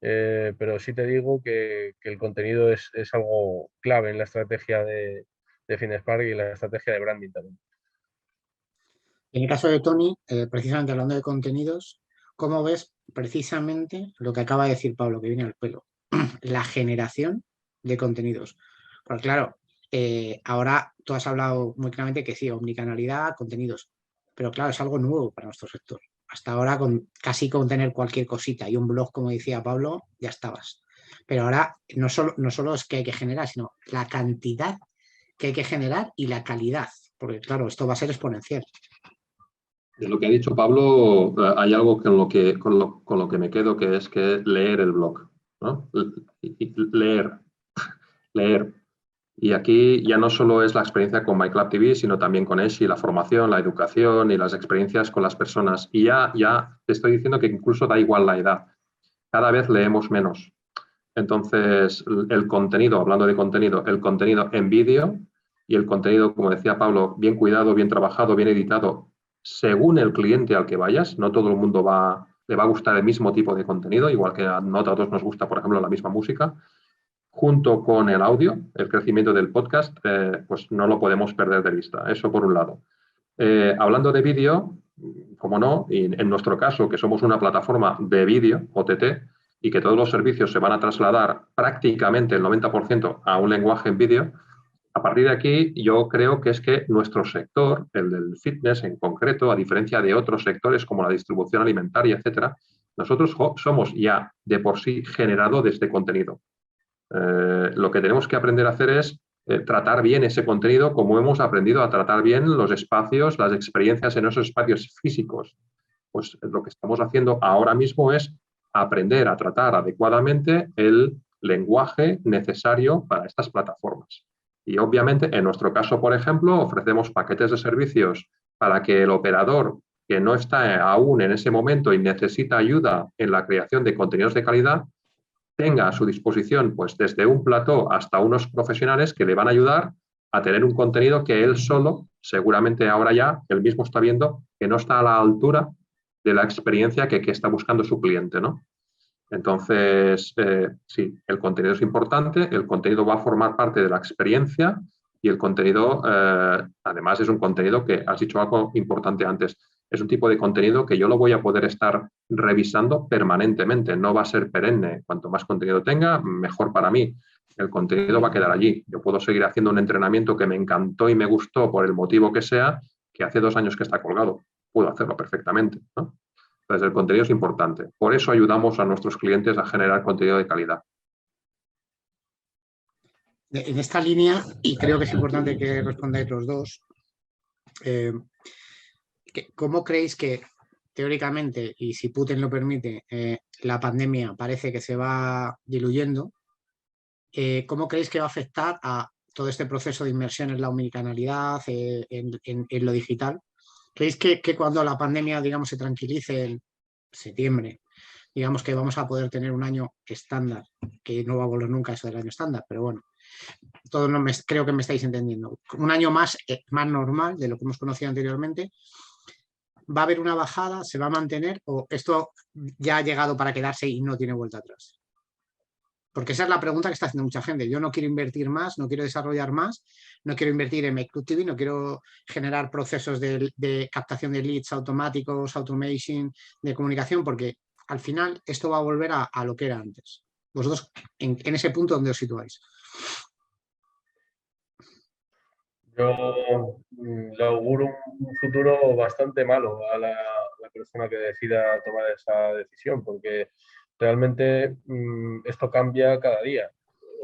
Pero sí te digo que el contenido es algo clave en la estrategia de Finespark y la estrategia de branding también. En el caso de Tony, precisamente hablando de contenidos, ¿cómo ves precisamente lo que acaba de decir Pablo, que viene al pelo? La generación de contenidos. Porque claro, ahora tú has hablado muy claramente que sí, omnicanalidad, contenidos, pero claro, es algo nuevo para nuestro sector. Hasta ahora casi con tener cualquier cosita y un blog, como decía Pablo, ya estabas. Pero ahora no solo es que hay que generar, sino la cantidad que hay que generar y la calidad, porque claro, esto va a ser exponencial. De lo que ha dicho Pablo, hay algo con lo que me quedo, que es que leer el blog, ¿no? Leer. Y aquí ya no solo es la experiencia con MyClub TV, sino también con ESI, la formación, la educación y las experiencias con las personas. Y ya te estoy diciendo que incluso da igual la edad. Cada vez leemos menos. Entonces, el contenido, hablando de contenido, el contenido en vídeo y el contenido, como decía Pablo, bien cuidado, bien trabajado, bien editado, según el cliente al que vayas. No todo el mundo le va a gustar el mismo tipo de contenido, igual que a todos nos gusta, por ejemplo, la misma música. Junto con el audio, el crecimiento del podcast, pues no lo podemos perder de vista. Eso por un lado. Hablando de vídeo, como no, y en nuestro caso, que somos una plataforma de vídeo, OTT, y que todos los servicios se van a trasladar prácticamente el 90% a un lenguaje en vídeo, a partir de aquí yo creo que es que nuestro sector, el del fitness en concreto, a diferencia de otros sectores como la distribución alimentaria, etcétera, nosotros somos ya de por sí generadores de contenido. Lo que tenemos que aprender a hacer es tratar bien ese contenido como hemos aprendido a tratar bien los espacios, las experiencias en esos espacios físicos. Pues lo que estamos haciendo ahora mismo es aprender a tratar adecuadamente el lenguaje necesario para estas plataformas. Y obviamente, en nuestro caso, por ejemplo, ofrecemos paquetes de servicios para que el operador que no está aún en ese momento y necesita ayuda en la creación de contenidos de calidad, tenga a su disposición, pues desde un plató hasta unos profesionales que le van a ayudar a tener un contenido que él solo, seguramente ahora ya, él mismo está viendo que no está a la altura de la experiencia que está buscando su cliente, ¿no? Entonces, sí, el contenido es importante, el contenido va a formar parte de la experiencia y el contenido, además, es un contenido que, has dicho algo importante antes, es un tipo de contenido que yo lo voy a poder estar revisando permanentemente, no va a ser perenne. Cuanto más contenido tenga, mejor para mí. El contenido va a quedar allí. Yo puedo seguir haciendo un entrenamiento que me encantó y me gustó por el motivo que sea, que hace 2 años que está colgado. Puedo hacerlo perfectamente, ¿no? Entonces, el contenido es importante. Por eso ayudamos a nuestros clientes a generar contenido de calidad. En esta línea, y creo que es importante que respondáis los dos, ¿cómo creéis que teóricamente, y si Putin lo permite, la pandemia parece que se va diluyendo? ¿Cómo creéis que va a afectar a todo este proceso de inmersión en la omnicanalidad, en lo digital? ¿Creéis que cuando la pandemia, digamos, se tranquilice en septiembre, digamos que vamos a poder tener un año estándar, que no va a volver nunca eso del año estándar, pero bueno, creo que me estáis entendiendo, un año más normal de lo que hemos conocido anteriormente? ¿Va a haber una bajada? ¿Se va a mantener? ¿O esto ya ha llegado para quedarse y no tiene vuelta atrás? Porque esa es la pregunta que está haciendo mucha gente. Yo no quiero invertir más, no quiero desarrollar más, no quiero invertir en MyClub TV, no quiero generar procesos de captación de leads automáticos, automation, de comunicación, porque al final esto va a volver a lo que era antes. Vosotros, en ese punto, ¿dónde os situáis? Yo le auguro un futuro bastante malo a la persona que decida tomar esa decisión, porque realmente esto cambia cada día.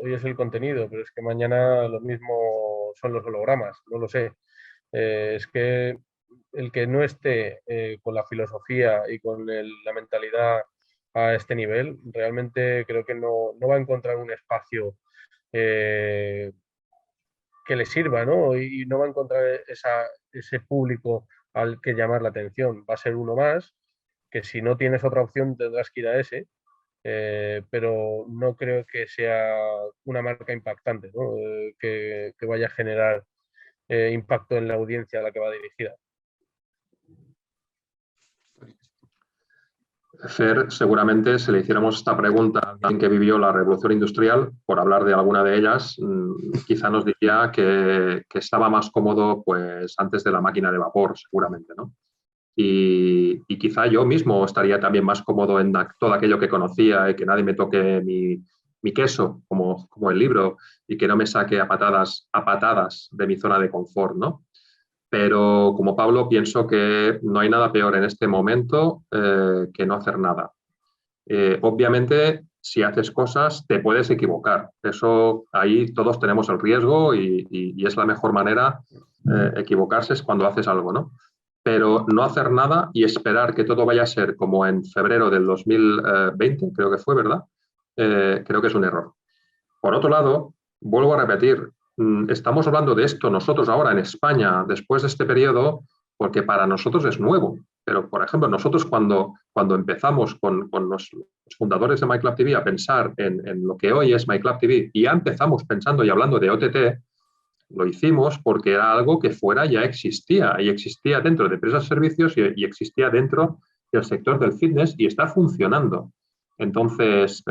Hoy es el contenido, pero es que mañana lo mismo son los hologramas, no lo sé. Es que el que no esté con la filosofía y con la mentalidad a este nivel, realmente creo que no va a encontrar un espacio que le sirva, ¿no? Y no va a encontrar ese público al que llamar la atención. Va a ser uno más, que si no tienes otra opción tendrás que ir a ese, pero no creo que sea una marca impactante, ¿no? Que vaya a generar impacto en la audiencia a la que va dirigida. Fer, seguramente si le hiciéramos esta pregunta a alguien que vivió la revolución industrial, por hablar de alguna de ellas, quizá nos diría que estaba más cómodo pues, antes de la máquina de vapor, seguramente, ¿no? Y quizá yo mismo estaría también más cómodo en todo aquello que conocía y que nadie me toque mi queso, como el libro, y que no me saque a patadas de mi zona de confort, ¿no? Pero como Pablo, pienso que no hay nada peor en este momento que no hacer nada. Obviamente, si haces cosas, te puedes equivocar. Eso ahí todos tenemos el riesgo y es la mejor manera equivocarse es cuando haces algo, ¿no? Pero no hacer nada y esperar que todo vaya a ser como en febrero del 2020, creo que fue, ¿verdad? Creo que es un error. Por otro lado, vuelvo a repetir, estamos hablando de esto nosotros ahora en España, después de este periodo, porque para nosotros es nuevo. Pero, por ejemplo, nosotros cuando empezamos con los fundadores de MyClub TV a pensar en lo que hoy es MyClub TV y ya empezamos pensando y hablando de OTT, lo hicimos porque era algo que fuera ya existía y existía dentro de empresas de servicios y existía dentro del sector del fitness y está funcionando. Entonces,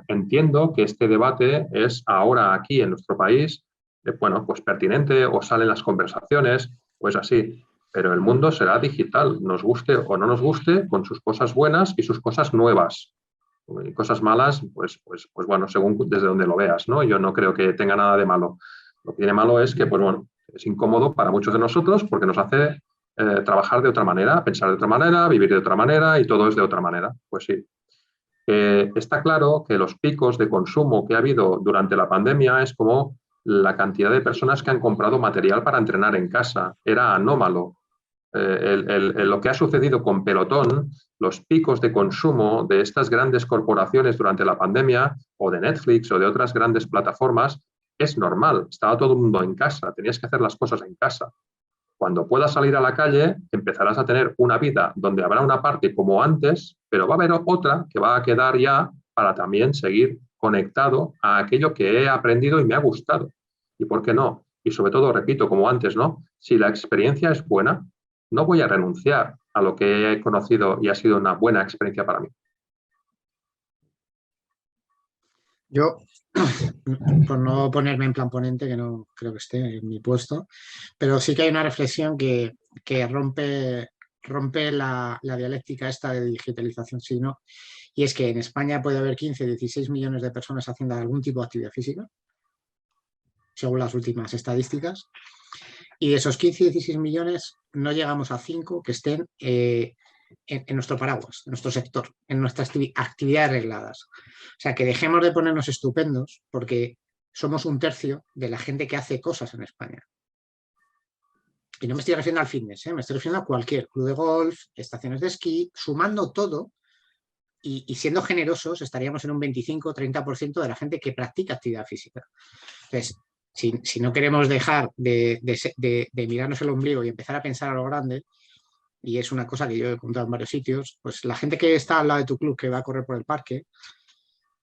entiendo que este debate es ahora aquí en nuestro país, bueno, pues pertinente o salen las conversaciones, pues así. Pero el mundo será digital, nos guste o no nos guste, con sus cosas buenas y sus cosas nuevas. Y cosas malas, pues bueno, según desde donde lo veas, ¿no? Yo no creo que tenga nada de malo. Lo que tiene malo es que, pues bueno, es incómodo para muchos de nosotros porque nos hace trabajar de otra manera, pensar de otra manera, vivir de otra manera y todo es de otra manera. Pues sí. Está claro que los picos de consumo que ha habido durante la pandemia es como la cantidad de personas que han comprado material para entrenar en casa. Era anómalo. Lo que ha sucedido con Pelotón, los picos de consumo de estas grandes corporaciones durante la pandemia o de Netflix o de otras grandes plataformas, es normal. Estaba todo el mundo en casa, tenías que hacer las cosas en casa. Cuando puedas salir a la calle, empezarás a tener una vida donde habrá una parte como antes, pero va a haber otra que va a quedar ya para también seguir conectado a aquello que he aprendido y me ha gustado. ¿Y por qué no? Y sobre todo, repito, como antes, ¿no? Si la experiencia es buena, no voy a renunciar a lo que he conocido y ha sido una buena experiencia para mí. Yo, por no ponerme en plan ponente, que no creo que esté en mi puesto, pero sí que hay una reflexión que rompe la dialéctica esta de digitalización, sí, ¿no? Y es que en España puede haber 15, 16 millones de personas haciendo algún tipo de actividad física, según las últimas estadísticas, y de esos 15, 16 millones no llegamos a 5 que estén en nuestro paraguas, en nuestro sector, en nuestras actividades regladas. O sea, que dejemos de ponernos estupendos porque somos un tercio de la gente que hace cosas en España. Y no me estoy refiriendo al fitness, me estoy refiriendo a cualquier club de golf, estaciones de esquí, sumando todo y siendo generosos estaríamos en un 25-30% de la gente que practica actividad física. Entonces, si no queremos dejar de mirarnos el ombligo y empezar a pensar a lo grande, y es una cosa que yo he contado en varios sitios, pues la gente que está al lado de tu club, que va a correr por el parque,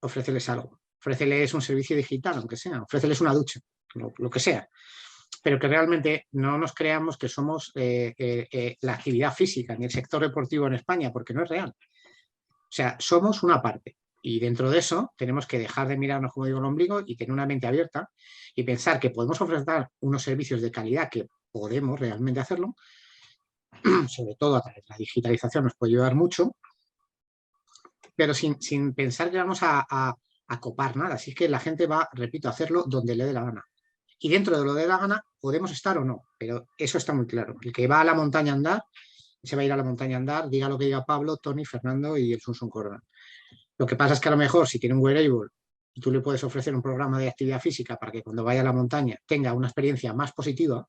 ofréceles algo. Ofréceles un servicio digital, aunque sea. Ofréceles una ducha, lo que sea. Pero que realmente no nos creamos que somos la actividad física ni el sector deportivo en España, porque no es real. O sea, somos una parte. Y dentro de eso tenemos que dejar de mirarnos, como digo, el ombligo y tener una mente abierta y pensar que podemos ofrecer unos servicios de calidad, que podemos realmente hacerlo, sobre todo a través de la digitalización nos puede ayudar mucho, pero sin pensar que vamos a copar nada. Así es que la gente va, repito, a hacerlo donde le dé la gana. Y dentro de lo de la gana podemos estar o no, pero eso está muy claro. El que va a la montaña a andar, se va a ir a la montaña a andar, diga lo que diga Pablo, Tony, Fernando y el Sunsun Corona. Lo que pasa es que a lo mejor si tiene un wearable y tú le puedes ofrecer un programa de actividad física para que cuando vaya a la montaña tenga una experiencia más positiva,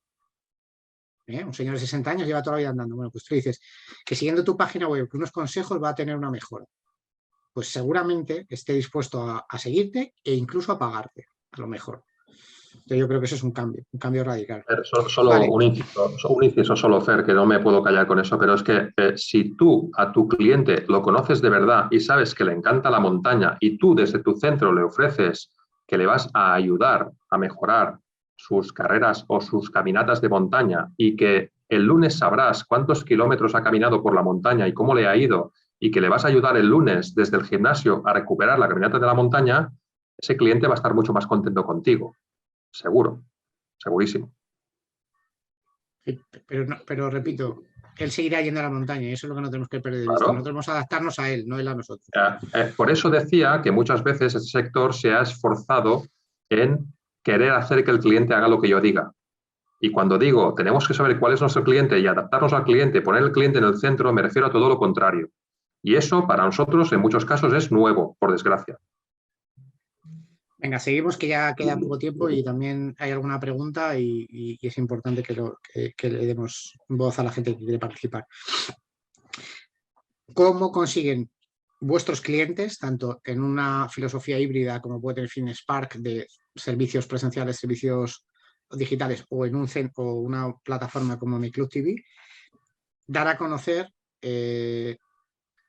un señor de 60 años lleva toda la vida andando. Bueno, pues tú dices que siguiendo tu página web, unos consejos va a tener una mejora. Pues seguramente esté dispuesto a seguirte e incluso a pagarte, a lo mejor. Entonces yo creo que eso es un cambio radical. Solo Vale. un inciso solo, Fer, que no me puedo callar con eso, pero es que si tú a tu cliente lo conoces de verdad y sabes que le encanta la montaña y tú desde tu centro le ofreces que le vas a ayudar a mejorar sus carreras o sus caminatas de montaña y que el lunes sabrás cuántos kilómetros ha caminado por la montaña y cómo le ha ido y que le vas a ayudar el lunes desde el gimnasio a recuperar la caminata de la montaña, ese cliente va a estar mucho más contento contigo, seguro. Segurísimo. Pero repito, él seguirá yendo a la montaña y eso es lo que no tenemos que perder de vista. Claro. Nosotros vamos a adaptarnos a él, no él a nosotros. Por eso decía que muchas veces ese sector se ha esforzado en querer hacer que el cliente haga lo que yo diga. Y cuando digo tenemos que saber cuál es nuestro cliente y adaptarnos al cliente, poner el cliente en el centro, me refiero a todo lo contrario. Y eso para nosotros en muchos casos es nuevo, por desgracia. Venga, seguimos que ya queda poco tiempo y también hay alguna pregunta y es importante que le demos voz a la gente que quiere participar. ¿Cómo consiguen vuestros clientes, tanto en una filosofía híbrida como puede tener FitnessPark de servicios presenciales, servicios digitales o en o una plataforma como Mi Club TV, dar a conocer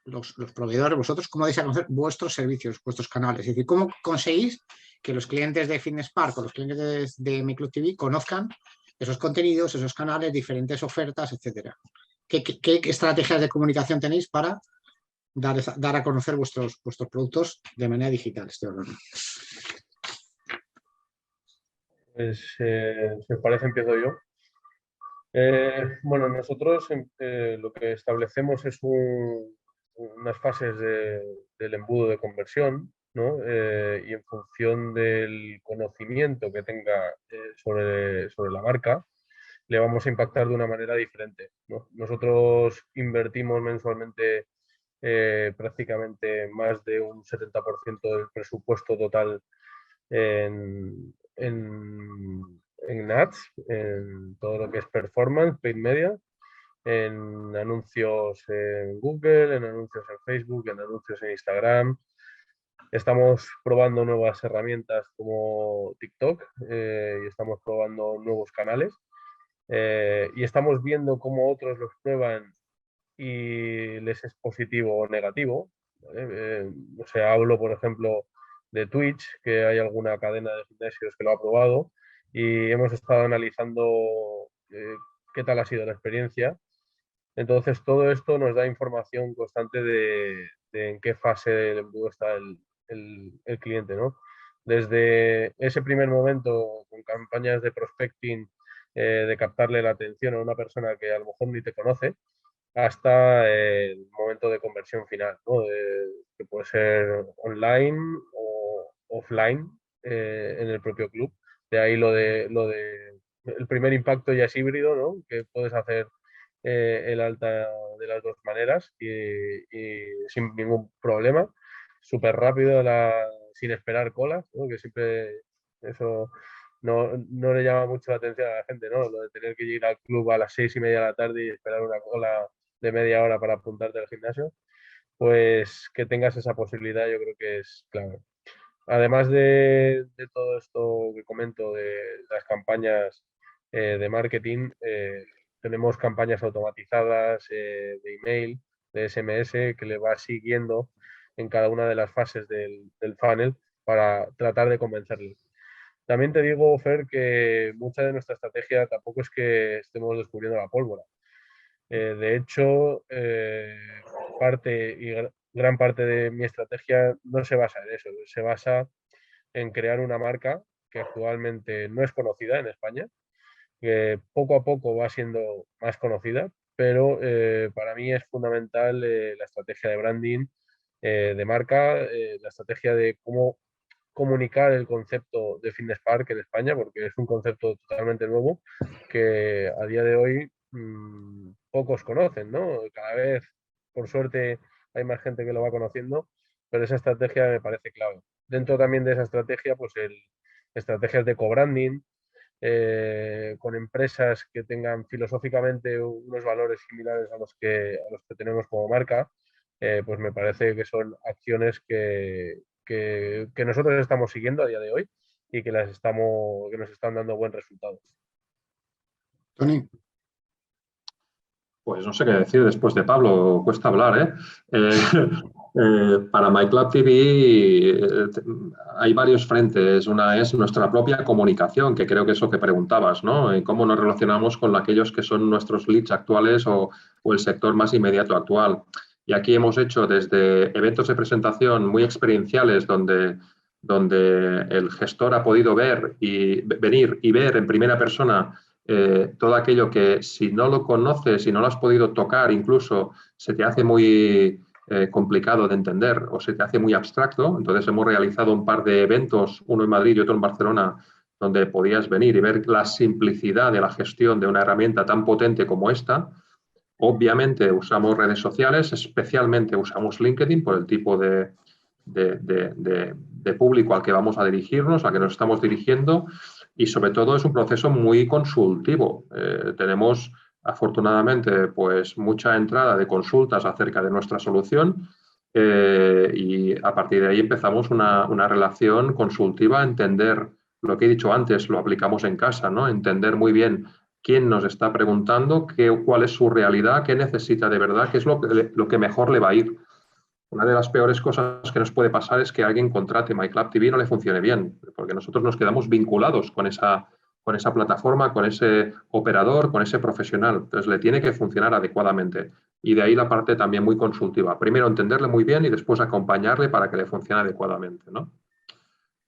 los proveedores, vosotros, cómo dais a conocer vuestros servicios, vuestros canales? Es decir, ¿cómo conseguís que los clientes de FitnessPark o los clientes de Mi Club TV conozcan esos contenidos, esos canales, diferentes ofertas, etcétera? ¿Qué estrategias de comunicación tenéis para dar a conocer vuestros productos de manera digital? Pues, si os parece, empiezo yo. Bueno, nosotros lo que establecemos es unas fases del embudo de conversión, ¿no? Y en función del conocimiento que tenga sobre la marca, le vamos a impactar de una manera diferente, ¿no? Nosotros invertimos mensualmente prácticamente más de un 70% del presupuesto total en ads, en todo lo que es performance, paid media, en anuncios en Google, en anuncios en Facebook, en anuncios en Instagram. Estamos probando nuevas herramientas como TikTok y estamos probando nuevos canales y estamos viendo cómo otros los prueban y les es positivo o negativo. ¿Vale? O sea, hablo, por ejemplo, de Twitch, que hay alguna cadena de gimnasios que lo ha probado y hemos estado analizando qué tal ha sido la experiencia. Entonces, todo esto nos da información constante de en qué fase del embudo está el cliente, ¿no? Desde ese primer momento, con campañas de prospecting, de captarle la atención a una persona que a lo mejor ni te conoce, hasta el momento de conversión final, ¿no? Que puede ser online o offline en el propio club. De ahí el primer impacto ya es híbrido, ¿no? Que puedes hacer el alta de las dos maneras y sin ningún problema, súper rápido, sin esperar colas, ¿no? Que siempre eso no le llama mucho la atención a la gente, ¿no? Lo de tener que ir al club a las 6:30 de la tarde y esperar una cola de media hora para apuntarte al gimnasio, pues que tengas esa posibilidad yo creo que es clave. Además de todo esto que comento de las campañas de marketing, tenemos campañas automatizadas de email, de SMS, que le va siguiendo en cada una de las fases del funnel para tratar de convencerle. También te digo, Fer, que mucha de nuestra estrategia tampoco es que estemos descubriendo la pólvora. De hecho, gran parte de mi estrategia no se basa en eso, se basa en crear una marca que actualmente no es conocida en España, que poco a poco va siendo más conocida, pero para mí es fundamental la estrategia de branding de marca, la estrategia de cómo comunicar el concepto de Fitness Park en España, porque es un concepto totalmente nuevo que a día de hoy pocos conocen, ¿no? Cada vez, por suerte, hay más gente que lo va conociendo, pero esa estrategia me parece clave. Dentro también de esa estrategia, pues estrategias de co-branding, con empresas que tengan filosóficamente unos valores similares a los que tenemos como marca, pues me parece que son acciones que nosotros estamos siguiendo a día de hoy y que nos están dando buen resultado. Tony. Pues no sé qué decir después de Pablo, cuesta hablar, para MyClub TV hay varios frentes. Una es nuestra propia comunicación, que creo que es lo que preguntabas, ¿no? Cómo nos relacionamos con aquellos que son nuestros leads actuales o el sector más inmediato actual. Y aquí hemos hecho desde eventos de presentación muy experienciales donde el gestor ha podido venir y ver en primera persona todo aquello que si no lo conoces, si no lo has podido tocar, incluso se te hace muy complicado de entender o se te hace muy abstracto. Entonces hemos realizado un par de eventos, uno en Madrid y otro en Barcelona, donde podías venir y ver la simplicidad de la gestión de una herramienta tan potente como esta. Obviamente usamos redes sociales, especialmente usamos LinkedIn por el tipo de público al que vamos a dirigirnos, al que nos estamos dirigiendo, y sobre todo es un proceso muy consultivo. Tenemos afortunadamente pues mucha entrada de consultas acerca de nuestra solución y a partir de ahí empezamos una relación consultiva, entender lo que he dicho antes, lo aplicamos en casa, ¿no? Entender muy bien quién nos está preguntando, cuál es su realidad, qué necesita de verdad, qué es lo que mejor le va a ir. Una de las peores cosas que nos puede pasar es que alguien contrate MyClub TV y no le funcione bien, porque nosotros nos quedamos vinculados con esa plataforma, con ese operador, con ese profesional. Entonces, le tiene que funcionar adecuadamente. Y de ahí la parte también muy consultiva. Primero entenderle muy bien y después acompañarle para que le funcione adecuadamente, ¿no?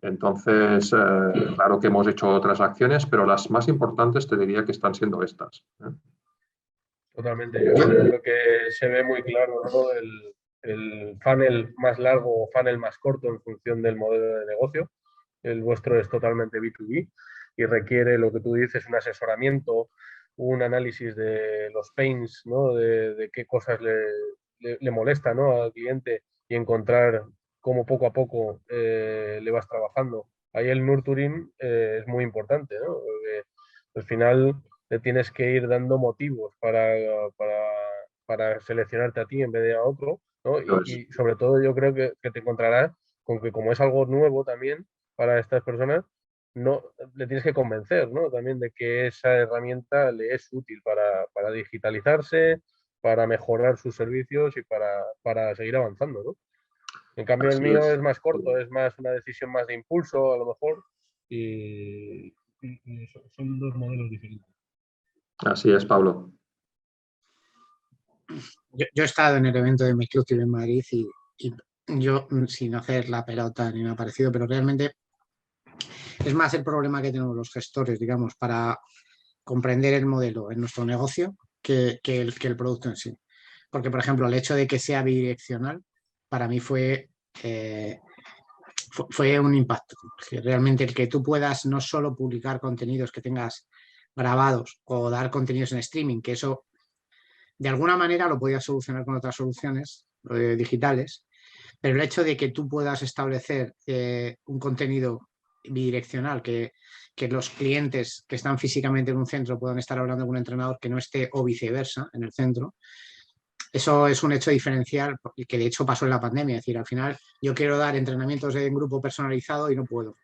Entonces, claro que hemos hecho otras acciones, pero las más importantes te diría que están siendo estas. Totalmente. Yo creo que se ve muy claro, ¿no? El funnel más largo o funnel más corto en función del modelo de negocio. El vuestro es totalmente B2B y requiere lo que tú dices, un asesoramiento, un análisis de los pains, ¿no? De qué cosas le molesta, ¿no? Al cliente y encontrar cómo poco a poco le vas trabajando. Ahí el nurturing es muy importante, ¿no? Porque al final le tienes que ir dando motivos para seleccionarte a ti en vez de a otro, ¿no? Y sobre todo yo creo que te encontrarás con que como es algo nuevo también para estas personas, no le tienes que convencer, ¿no? También de que esa herramienta le es útil para digitalizarse, para mejorar sus servicios y para seguir avanzando, ¿no? En cambio el mío es más corto, es más una decisión más de impulso a lo mejor y son dos modelos diferentes. Así es, Pablo. Yo he estado en el evento de MyClub TV en Madrid y yo, sin hacer la pelota ni me ha parecido, pero realmente es más el problema que tenemos los gestores, digamos, para comprender el modelo en nuestro negocio que el producto en sí. Porque, por ejemplo, el hecho de que sea bidireccional, para mí fue un impacto. Realmente el que tú puedas no solo publicar contenidos que tengas grabados o dar contenidos en streaming, que eso de alguna manera lo podías solucionar con otras soluciones digitales, pero el hecho de que tú puedas establecer un contenido bidireccional, que los clientes que están físicamente en un centro puedan estar hablando con un entrenador que no esté o viceversa en el centro, eso es un hecho diferencial que de hecho pasó en la pandemia. Es decir, al final yo quiero dar entrenamientos en grupo personalizado y no puedo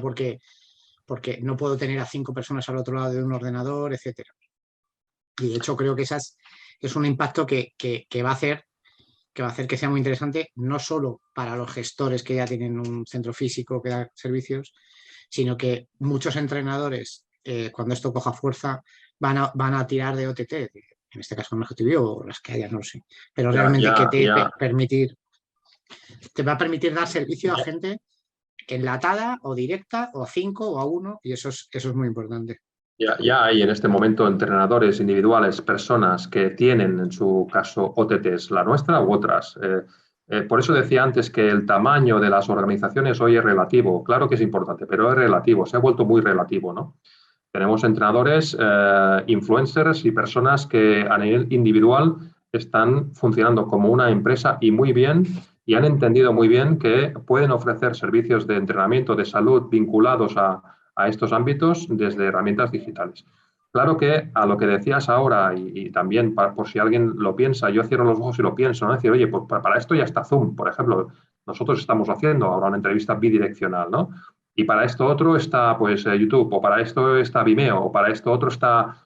porque no puedo tener a 5 personas al otro lado de un ordenador, etcétera. Y de hecho creo que es un impacto que va a hacer que sea muy interesante, no solo para los gestores que ya tienen un centro físico que da servicios, sino que muchos entrenadores, cuando esto coja fuerza, van a tirar de OTT, en este caso MyClub TV o las que haya, no lo sé. Pero realmente te va a permitir dar servicio a gente enlatada o directa o a 5 o a 1 y eso es muy importante. Ya hay en este momento entrenadores individuales, personas que tienen en su caso OTTs, la nuestra u otras, Por eso decía antes que el tamaño de las organizaciones hoy es relativo. Claro que es importante, pero es relativo, se ha vuelto muy relativo, ¿no? Tenemos entrenadores, influencers y personas que a nivel individual están funcionando como una empresa y muy bien, y han entendido muy bien que pueden ofrecer servicios de entrenamiento, de salud vinculados a estos ámbitos desde herramientas digitales. Claro que a lo que decías ahora, y también por si alguien lo piensa, yo cierro los ojos y lo pienso, ¿no? Decir, oye, pues para esto ya está Zoom, por ejemplo. Nosotros estamos haciendo ahora una entrevista bidireccional, ¿no? Y para esto otro está pues YouTube, o para esto está Vimeo, o para esto otro está...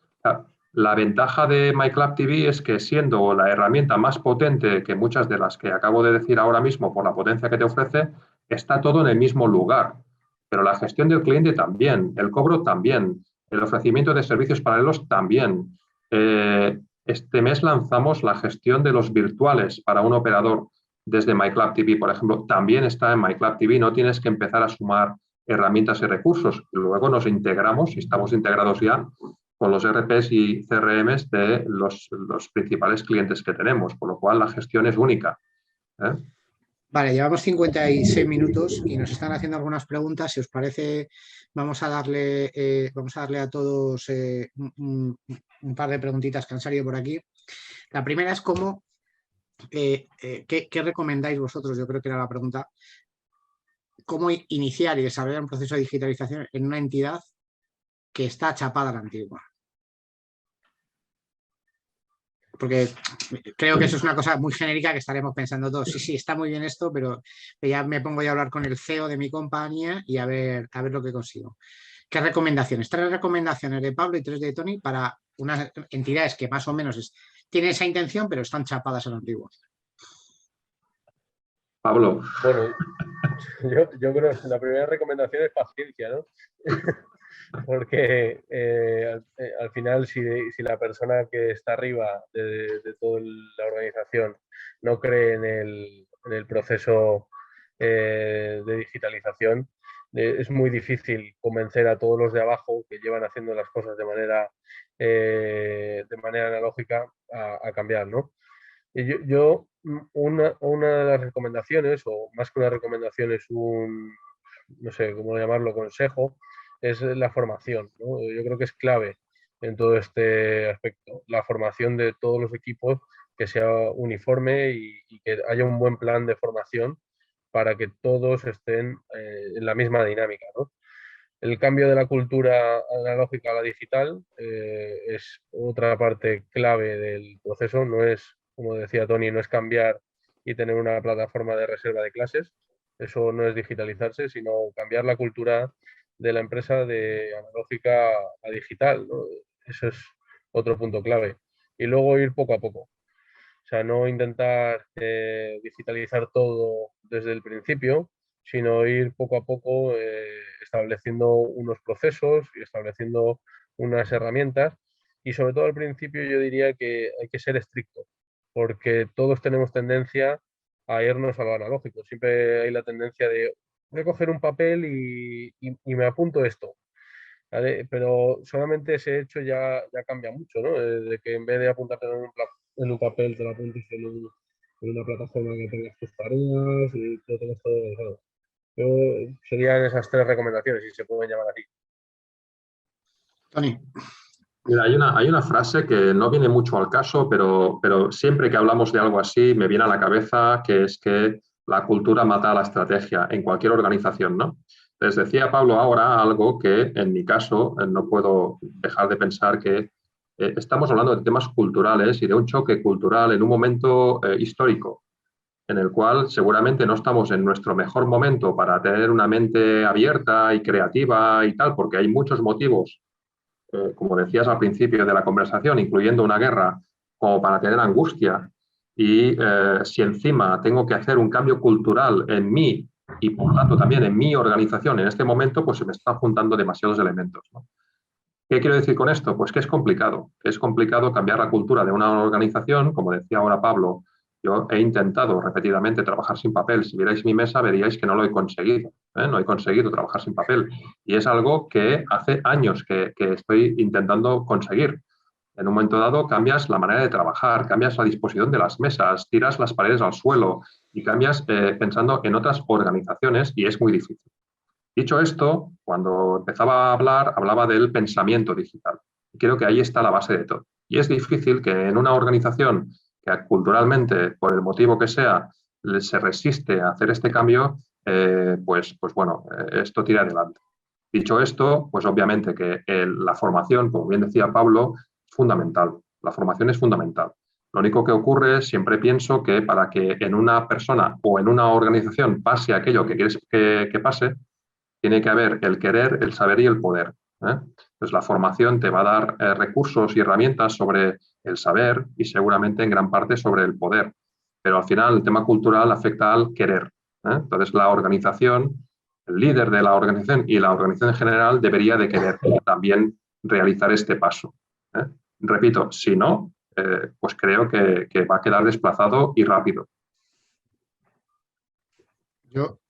La ventaja de MyClub TV es que siendo la herramienta más potente que muchas de las que acabo de decir ahora mismo por la potencia que te ofrece, está todo en el mismo lugar. Pero la gestión del cliente también, el cobro también, el ofrecimiento de servicios paralelos también. Este mes lanzamos la gestión de los virtuales para un operador desde MyClub TV, por ejemplo, también está en MyClub TV. No tienes que empezar a sumar herramientas y recursos. Luego nos integramos, y estamos integrados ya, con los RPs y CRMs de los principales clientes que tenemos, por lo cual la gestión es única. Vale, llevamos 56 minutos y nos están haciendo algunas preguntas. Si os parece, vamos a darle a todos un par de preguntitas que han salido por aquí. La primera es cómo, ¿qué recomendáis vosotros? Yo creo que era la pregunta. ¿Cómo iniciar y desarrollar un proceso de digitalización en una entidad que está chapada a la antigua? Porque creo que eso es una cosa muy genérica que estaremos pensando todos. Sí, está muy bien esto, pero ya me pongo a hablar con el CEO de mi compañía y a ver lo que consigo. ¿Qué recomendaciones? 3 recomendaciones de Pablo y 3 de Tony para unas entidades que más o menos tienen esa intención, pero están chapadas a la antigua. Pablo. Bueno, yo creo que la primera recomendación es paciencia, ¿no? Porque al final, si la persona que está arriba de toda la organización no cree en el proceso de digitalización, es muy difícil convencer a todos los de abajo que llevan haciendo las cosas de manera analógica a cambiar, ¿no? Y una de las recomendaciones, o más que una recomendación, es no sé cómo llamarlo, consejo, es la formación, ¿no? Yo creo que es clave en todo este aspecto, la formación de todos los equipos, que sea uniforme y que haya un buen plan de formación para que todos estén en la misma dinámica, ¿no? El cambio de la cultura analógica a la digital es otra parte clave del proceso. No es, como decía Tony, no es cambiar y tener una plataforma de reserva de clases. Eso no es digitalizarse, sino cambiar la cultura de la empresa de analógica a digital, ¿no? Eso es otro punto clave. Y luego ir poco a poco. O sea, no intentar digitalizar todo desde el principio, sino ir poco a poco estableciendo unos procesos y estableciendo unas herramientas. Y sobre todo al principio yo diría que hay que ser estricto, porque todos tenemos tendencia a irnos a lo analógico. Siempre hay la tendencia de voy a coger un papel y me apunto esto. ¿Vale? Pero solamente ese hecho ya cambia mucho, ¿no? De que en vez de apuntarte en un papel, te lo apuntes en una plataforma que tengas tus tareas y lo tengas todo organizado. Serían esas 3 recomendaciones, si se pueden llamar así. Tony. Mira, hay una frase que no viene mucho al caso, pero siempre que hablamos de algo así me viene a la cabeza, que es que la cultura mata a la estrategia en cualquier organización, ¿no? Les decía Pablo ahora algo que en mi caso no puedo dejar de pensar que estamos hablando de temas culturales y de un choque cultural en un momento histórico en el cual seguramente no estamos en nuestro mejor momento para tener una mente abierta y creativa y tal, porque hay muchos motivos, como decías al principio de la conversación, incluyendo una guerra, como para tener angustia. Y si encima tengo que hacer un cambio cultural en mí y por tanto también en mi organización en este momento, pues se me están juntando demasiados elementos, ¿no? ¿Qué quiero decir con esto? Pues que es complicado. Es complicado cambiar la cultura de una organización. Como decía ahora Pablo, yo he intentado repetidamente trabajar sin papel. Si vierais mi mesa, veríais que no lo he conseguido. No he conseguido trabajar sin papel. Y es algo que hace años que estoy intentando conseguir. En un momento dado cambias la manera de trabajar, cambias la disposición de las mesas, tiras las paredes al suelo y cambias pensando en otras organizaciones y es muy difícil. Dicho esto, cuando empezaba a hablar, hablaba del pensamiento digital. Y creo que ahí está la base de todo. Y es difícil que en una organización que culturalmente, por el motivo que sea, se resiste a hacer este cambio, pues bueno, esto tira adelante. Dicho esto, pues obviamente que la formación, como bien decía Pablo, es fundamental. La formación es fundamental. Lo único que ocurre, siempre pienso que para que en una persona o en una organización pase aquello que quieres que pase, tiene que haber el querer, el saber y el poder. Entonces, la formación te va a dar recursos y herramientas sobre el saber y seguramente en gran parte sobre el poder. Pero al final el tema cultural afecta al querer. Entonces, la organización, el líder de la organización y la organización en general debería de querer también realizar este paso. Repito, si no, pues creo que va a quedar desplazado y rápido. Yo,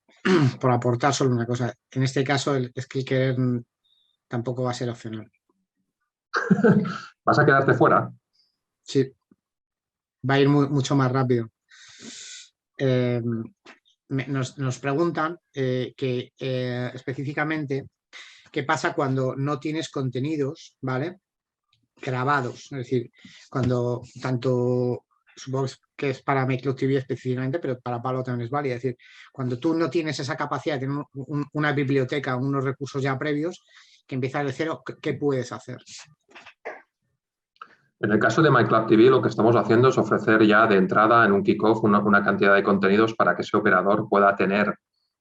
por aportar solo una cosa, en este caso es que el querer tampoco va a ser opcional. ¿Vas a quedarte fuera? Sí, va a ir mucho más rápido. Nos preguntan específicamente qué pasa cuando no tienes contenidos, ¿vale? Grabados, es decir, cuando tanto, supongo que es para MakeCloud TV específicamente, pero para Pablo también es válido, es decir, cuando tú no tienes esa capacidad de tener una biblioteca, unos recursos ya previos, que empiezas de cero, ¿qué puedes hacer? En el caso de MyClub TV, lo que estamos haciendo es ofrecer ya de entrada en un kickoff una cantidad de contenidos para que ese operador pueda tener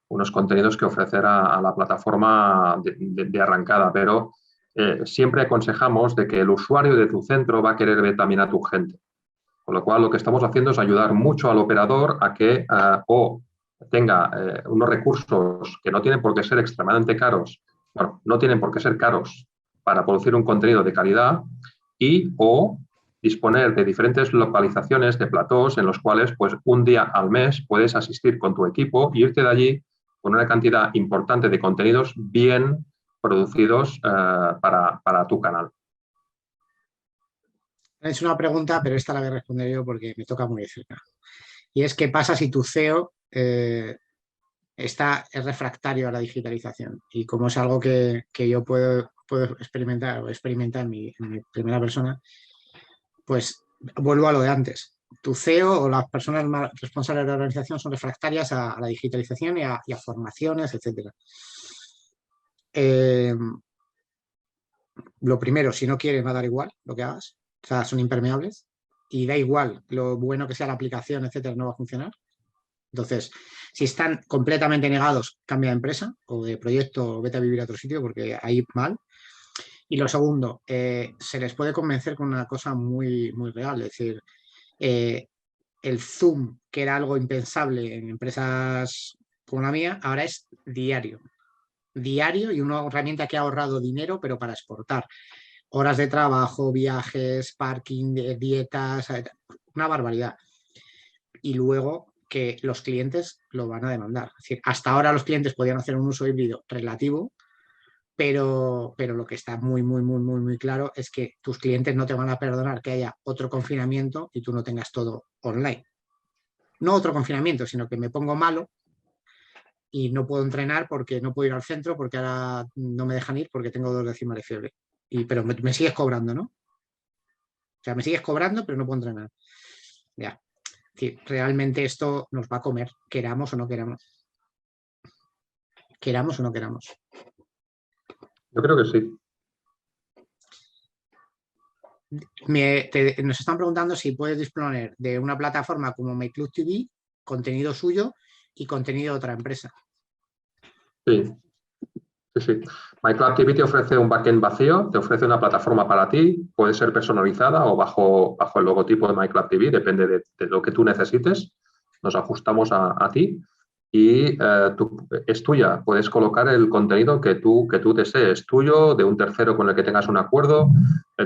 unos contenidos que ofrecer a la plataforma de arrancada, pero siempre aconsejamos de que el usuario de tu centro va a querer ver también a tu gente. Con lo cual, lo que estamos haciendo es ayudar mucho al operador a que o tenga unos recursos que no tienen por qué ser extremadamente caros, bueno, no tienen por qué ser caros para producir un contenido de calidad y o disponer de diferentes localizaciones de platós en los cuales pues un día al mes puedes asistir con tu equipo e irte de allí con una cantidad importante de contenidos bien producidos para tu canal. Es una pregunta, pero esta la voy a responder yo porque me toca muy de cerca. Y es, ¿qué pasa si tu CEO es refractario a la digitalización? Y como es algo que yo puedo experimentar en mi primera persona, pues vuelvo a lo de antes. Tu CEO o las personas más responsables de la organización son refractarias a la digitalización y a formaciones, etc. Lo primero, si no quieres, va a dar igual lo que hagas. O sea, son impermeables y da igual lo bueno que sea la aplicación, etcétera, no va a funcionar. Entonces, si están completamente negados, cambia de empresa o de proyecto o vete a vivir a otro sitio porque ahí mal. Y lo segundo, se les puede convencer con una cosa muy, muy real. Es decir, el Zoom, que era algo impensable en empresas como la mía, ahora es diario. Diario y una herramienta que ha ahorrado dinero, pero para exportar. Horas de trabajo, viajes, parking, dietas, una barbaridad. Y luego que los clientes lo van a demandar. Es decir, hasta ahora los clientes podían hacer un uso híbrido relativo, pero lo que está muy, muy, muy, muy, muy claro es que tus clientes no te van a perdonar que haya otro confinamiento y tú no tengas todo online. No otro confinamiento, sino que me pongo malo y no puedo entrenar porque no puedo ir al centro porque ahora no me dejan ir porque tengo 2 décimas de fiebre. Pero me sigues cobrando, ¿no? O sea, me sigues cobrando, pero no puedo entrenar. Ya. Sí, realmente esto nos va a comer, queramos o no queramos. Queramos o no queramos. Yo creo que sí. Nos están preguntando si puedes disponer de una plataforma como MakeCloud TV, contenido suyo y contenido de otra empresa. Sí. Sí. MyClub TV te ofrece un backend vacío, te ofrece una plataforma para ti, puede ser personalizada o bajo el logotipo de MyClub TV, depende de lo que tú necesites. Nos ajustamos a ti y es tuya. Puedes colocar el contenido que tú desees, tuyo, de un tercero con el que tengas un acuerdo.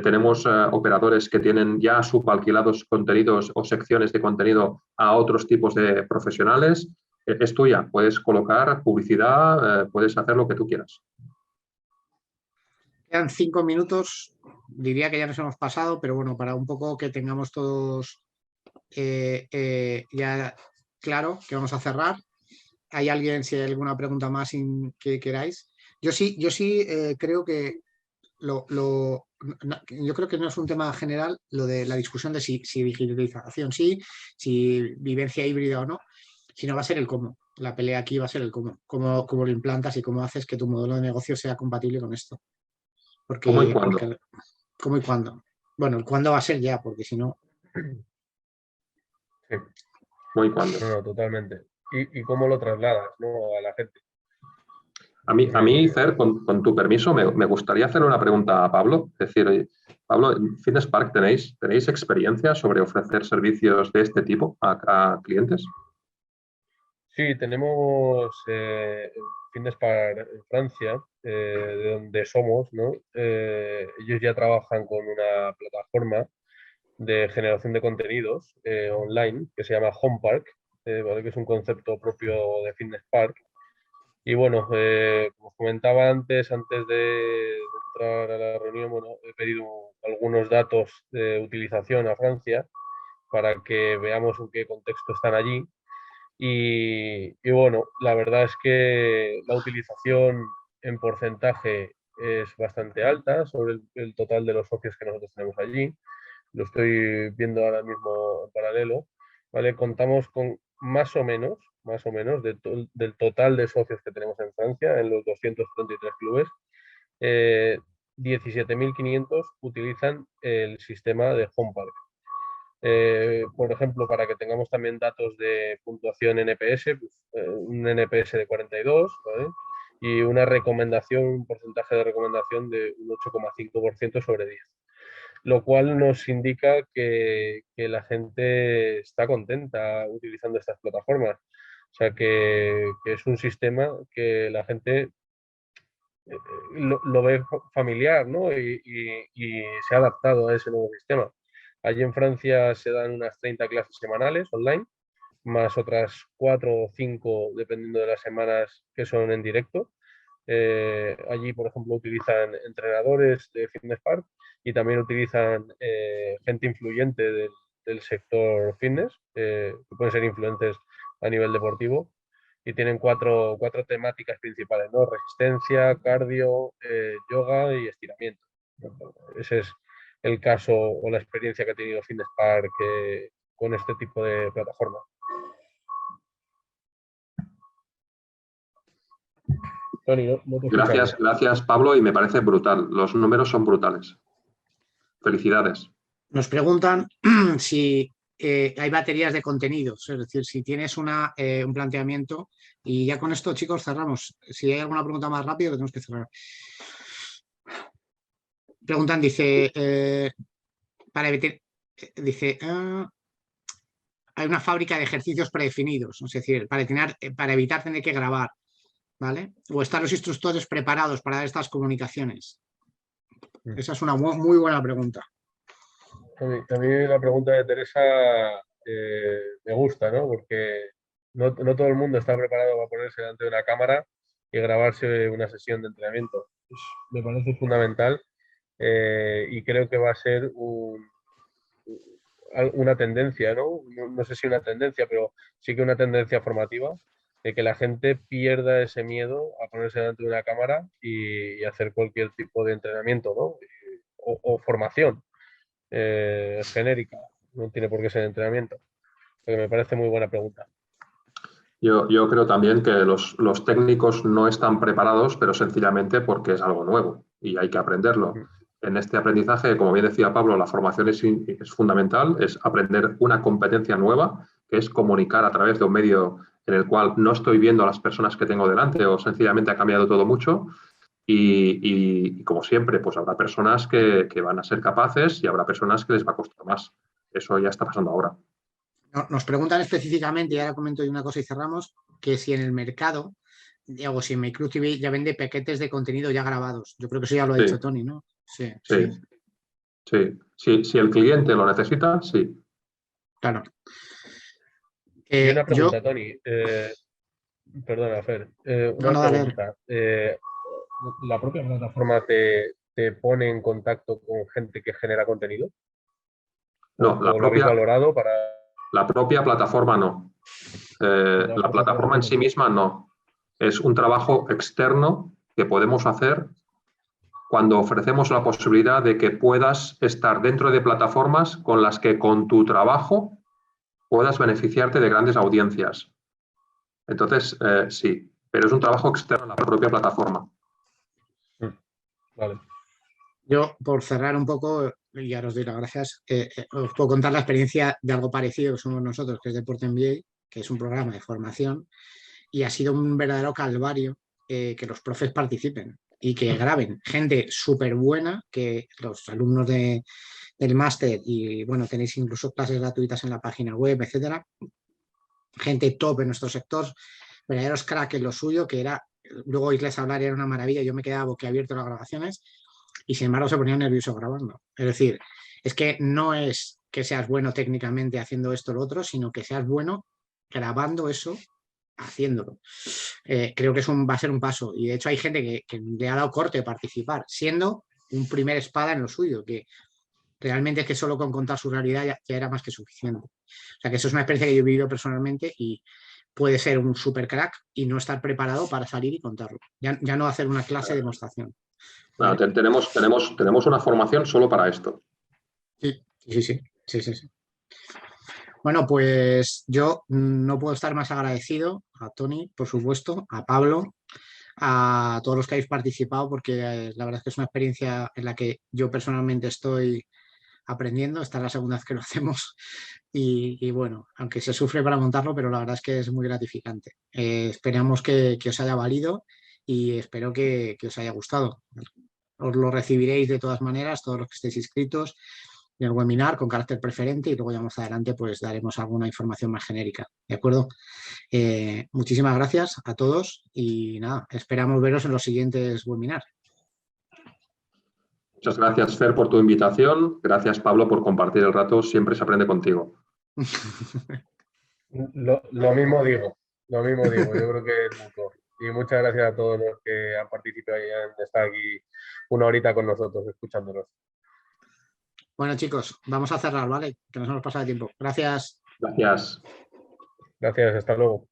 Tenemos operadores que tienen ya subalquilados contenidos o secciones de contenido a otros tipos de profesionales. Es tuya, puedes colocar publicidad, puedes hacer lo que tú quieras. Quedan 5 minutos, diría que ya nos hemos pasado, pero bueno, para un poco que tengamos todos ya claro que vamos a cerrar. ¿Hay alguien, si hay alguna pregunta más que queráis? Yo sí creo que yo creo que no es un tema general lo de la discusión de si digitalización sí, si vivencia híbrida o no, sino va a ser el cómo. La pelea aquí va a ser el cómo lo implantas y cómo haces que tu modelo de negocio sea compatible con esto. ¿Cómo y cuándo? ¿Cómo y cuándo? Bueno, el cuándo va a ser ya, porque si no... Sí. ¿Cómo y cuándo? No, totalmente. ¿Y cómo lo trasladas, ¿no?, a la gente? A mí, Fer, con tu permiso, me gustaría hacer una pregunta a Pablo. Es decir, oye, Pablo, en Fitness Park ¿tenéis experiencia sobre ofrecer servicios de este tipo a clientes? Sí, tenemos Fitness Park en Francia, de donde somos, ¿no? Ellos ya trabajan con una plataforma de generación de contenidos online que se llama Home Park, ¿vale? Que es un concepto propio de Fitness Park. Y bueno, como os comentaba antes de entrar a la reunión, bueno, he pedido algunos datos de utilización a Francia para que veamos en qué contexto están allí. Y bueno, la verdad es que la utilización en porcentaje es bastante alta sobre el total de los socios que nosotros tenemos allí. Lo estoy viendo ahora mismo en paralelo, ¿vale? Contamos con más o menos del total de socios que tenemos en Francia, en los 233 clubes, 17.500 utilizan el sistema de Home Park. Por ejemplo, para que tengamos también datos de puntuación NPS, pues, un NPS de 42, ¿vale? Y una recomendación, un porcentaje de recomendación de un 8,5% sobre 10, lo cual nos indica que la gente está contenta utilizando estas plataformas. O sea, que es un sistema que la gente lo ve familiar, ¿no? Y se ha adaptado a ese nuevo sistema. Allí en Francia se dan unas 30 clases semanales online, más otras 4 o 5, dependiendo de las semanas, que son en directo. Allí, por ejemplo, utilizan entrenadores de Fitness Park y también utilizan gente influyente del sector fitness, que pueden ser influentes a nivel deportivo, y tienen cuatro temáticas principales, ¿no? Resistencia, cardio, yoga y estiramiento. Ese es el caso o la experiencia que ha tenido Fitness Park con este tipo de plataforma. Tony, no te escuchamos. Gracias, Pablo, y me parece brutal. Los números son brutales. Felicidades. Nos preguntan si hay baterías de contenidos, es decir, si tienes un planteamiento, y ya con esto, chicos, cerramos. Si hay alguna pregunta más rápido, que tenemos que cerrar. Preguntan, dice, hay una fábrica de ejercicios predefinidos, es decir, para evitar tener que grabar, ¿vale? O están los instructores preparados para dar estas comunicaciones. Esa es una muy buena pregunta. A mí la pregunta de Teresa me gusta, ¿no? Porque no todo el mundo está preparado para ponerse delante de una cámara y grabarse una sesión de entrenamiento. Me parece fundamental y creo que va a ser una tendencia, ¿no? No sé si una tendencia, pero sí que una tendencia formativa de que la gente pierda ese miedo a ponerse delante de una cámara y hacer cualquier tipo de entrenamiento, ¿no? O formación genérica, no tiene por qué ser entrenamiento. Porque me parece muy buena pregunta. Yo creo también que los técnicos no están preparados, pero sencillamente porque es algo nuevo y hay que aprenderlo. En este aprendizaje, como bien decía Pablo, la formación es fundamental, es aprender una competencia nueva, que es comunicar a través de un medio en el cual no estoy viendo a las personas que tengo delante o sencillamente ha cambiado todo mucho. Y como siempre, pues habrá personas que van a ser capaces y habrá personas que les va a costar más. Eso ya está pasando ahora. Nos preguntan específicamente, y ahora comento una cosa y cerramos, que si en el mercado, o si en MyClub TV ya vende paquetes de contenido ya grabados. Yo creo que eso ya lo ha dicho Tony, ¿no? Sí. Si el cliente lo necesita, sí. Claro. Y una pregunta, Tony. Perdona, Fer. Una pregunta. ¿La propia plataforma te te pone en contacto con gente que genera contenido? No, ¿O lo habéis valorado para...? la propia plataforma no. La plataforma en sí misma no. Es un trabajo externo que podemos hacer cuando ofrecemos la posibilidad de que puedas estar dentro de plataformas con las que con tu trabajo puedas beneficiarte de grandes audiencias. Entonces, sí, pero es un trabajo externo a la propia plataforma. Vale. Yo, por cerrar un poco, y ahora os doy las gracias, os puedo contar la experiencia de algo parecido que somos nosotros, que es Deporte MBA, que es un programa de formación, y ha sido un verdadero calvario que los profes participen y que graben. Gente súper buena, que los alumnos del máster, y bueno, tenéis incluso clases gratuitas en la página web, etcétera. Gente top en nuestro sector, verdaderos crack en lo suyo, que era, luego oírles hablar era una maravilla, yo me quedaba boquiabierto en las grabaciones y sin embargo se ponía nervioso grabando. Es decir, es que no es que seas bueno técnicamente haciendo esto o lo otro, sino que seas bueno grabando eso, haciéndolo. Creo que va a ser un paso y de hecho hay gente que le ha dado corte de participar, siendo un primer espada en lo suyo, que realmente es que solo con contar su realidad ya era más que suficiente. O sea que eso es una experiencia que yo he vivido personalmente y puede ser un super crack y no estar preparado para salir y contarlo. Ya no hacer una clase de demostración. Bueno, tenemos una formación solo para esto. Sí. Bueno, pues yo no puedo estar más agradecido a Tony, por supuesto, a Pablo, a todos los que habéis participado, porque la verdad es que es una experiencia en la que yo personalmente estoy aprendiendo. Esta es la segunda vez que lo hacemos y bueno, aunque se sufre para montarlo, pero la verdad es que es muy gratificante. Esperamos que os haya valido y espero que os haya gustado. Os lo recibiréis de todas maneras, todos los que estéis inscritos en el webinar con carácter preferente y luego ya más adelante pues daremos alguna información más genérica. ¿De acuerdo? Muchísimas gracias a todos y nada, esperamos veros en los siguientes webinars. Muchas gracias, Fer, por tu invitación. Gracias, Pablo, por compartir el rato. Siempre se aprende contigo. Lo mismo digo. Yo creo que es mutuo. Y muchas gracias a todos los que han participado y han estado aquí una horita con nosotros, escuchándonos. Bueno, chicos, vamos a cerrar, ¿vale? Que nos hemos pasado de tiempo. Gracias. Gracias. Gracias, hasta luego.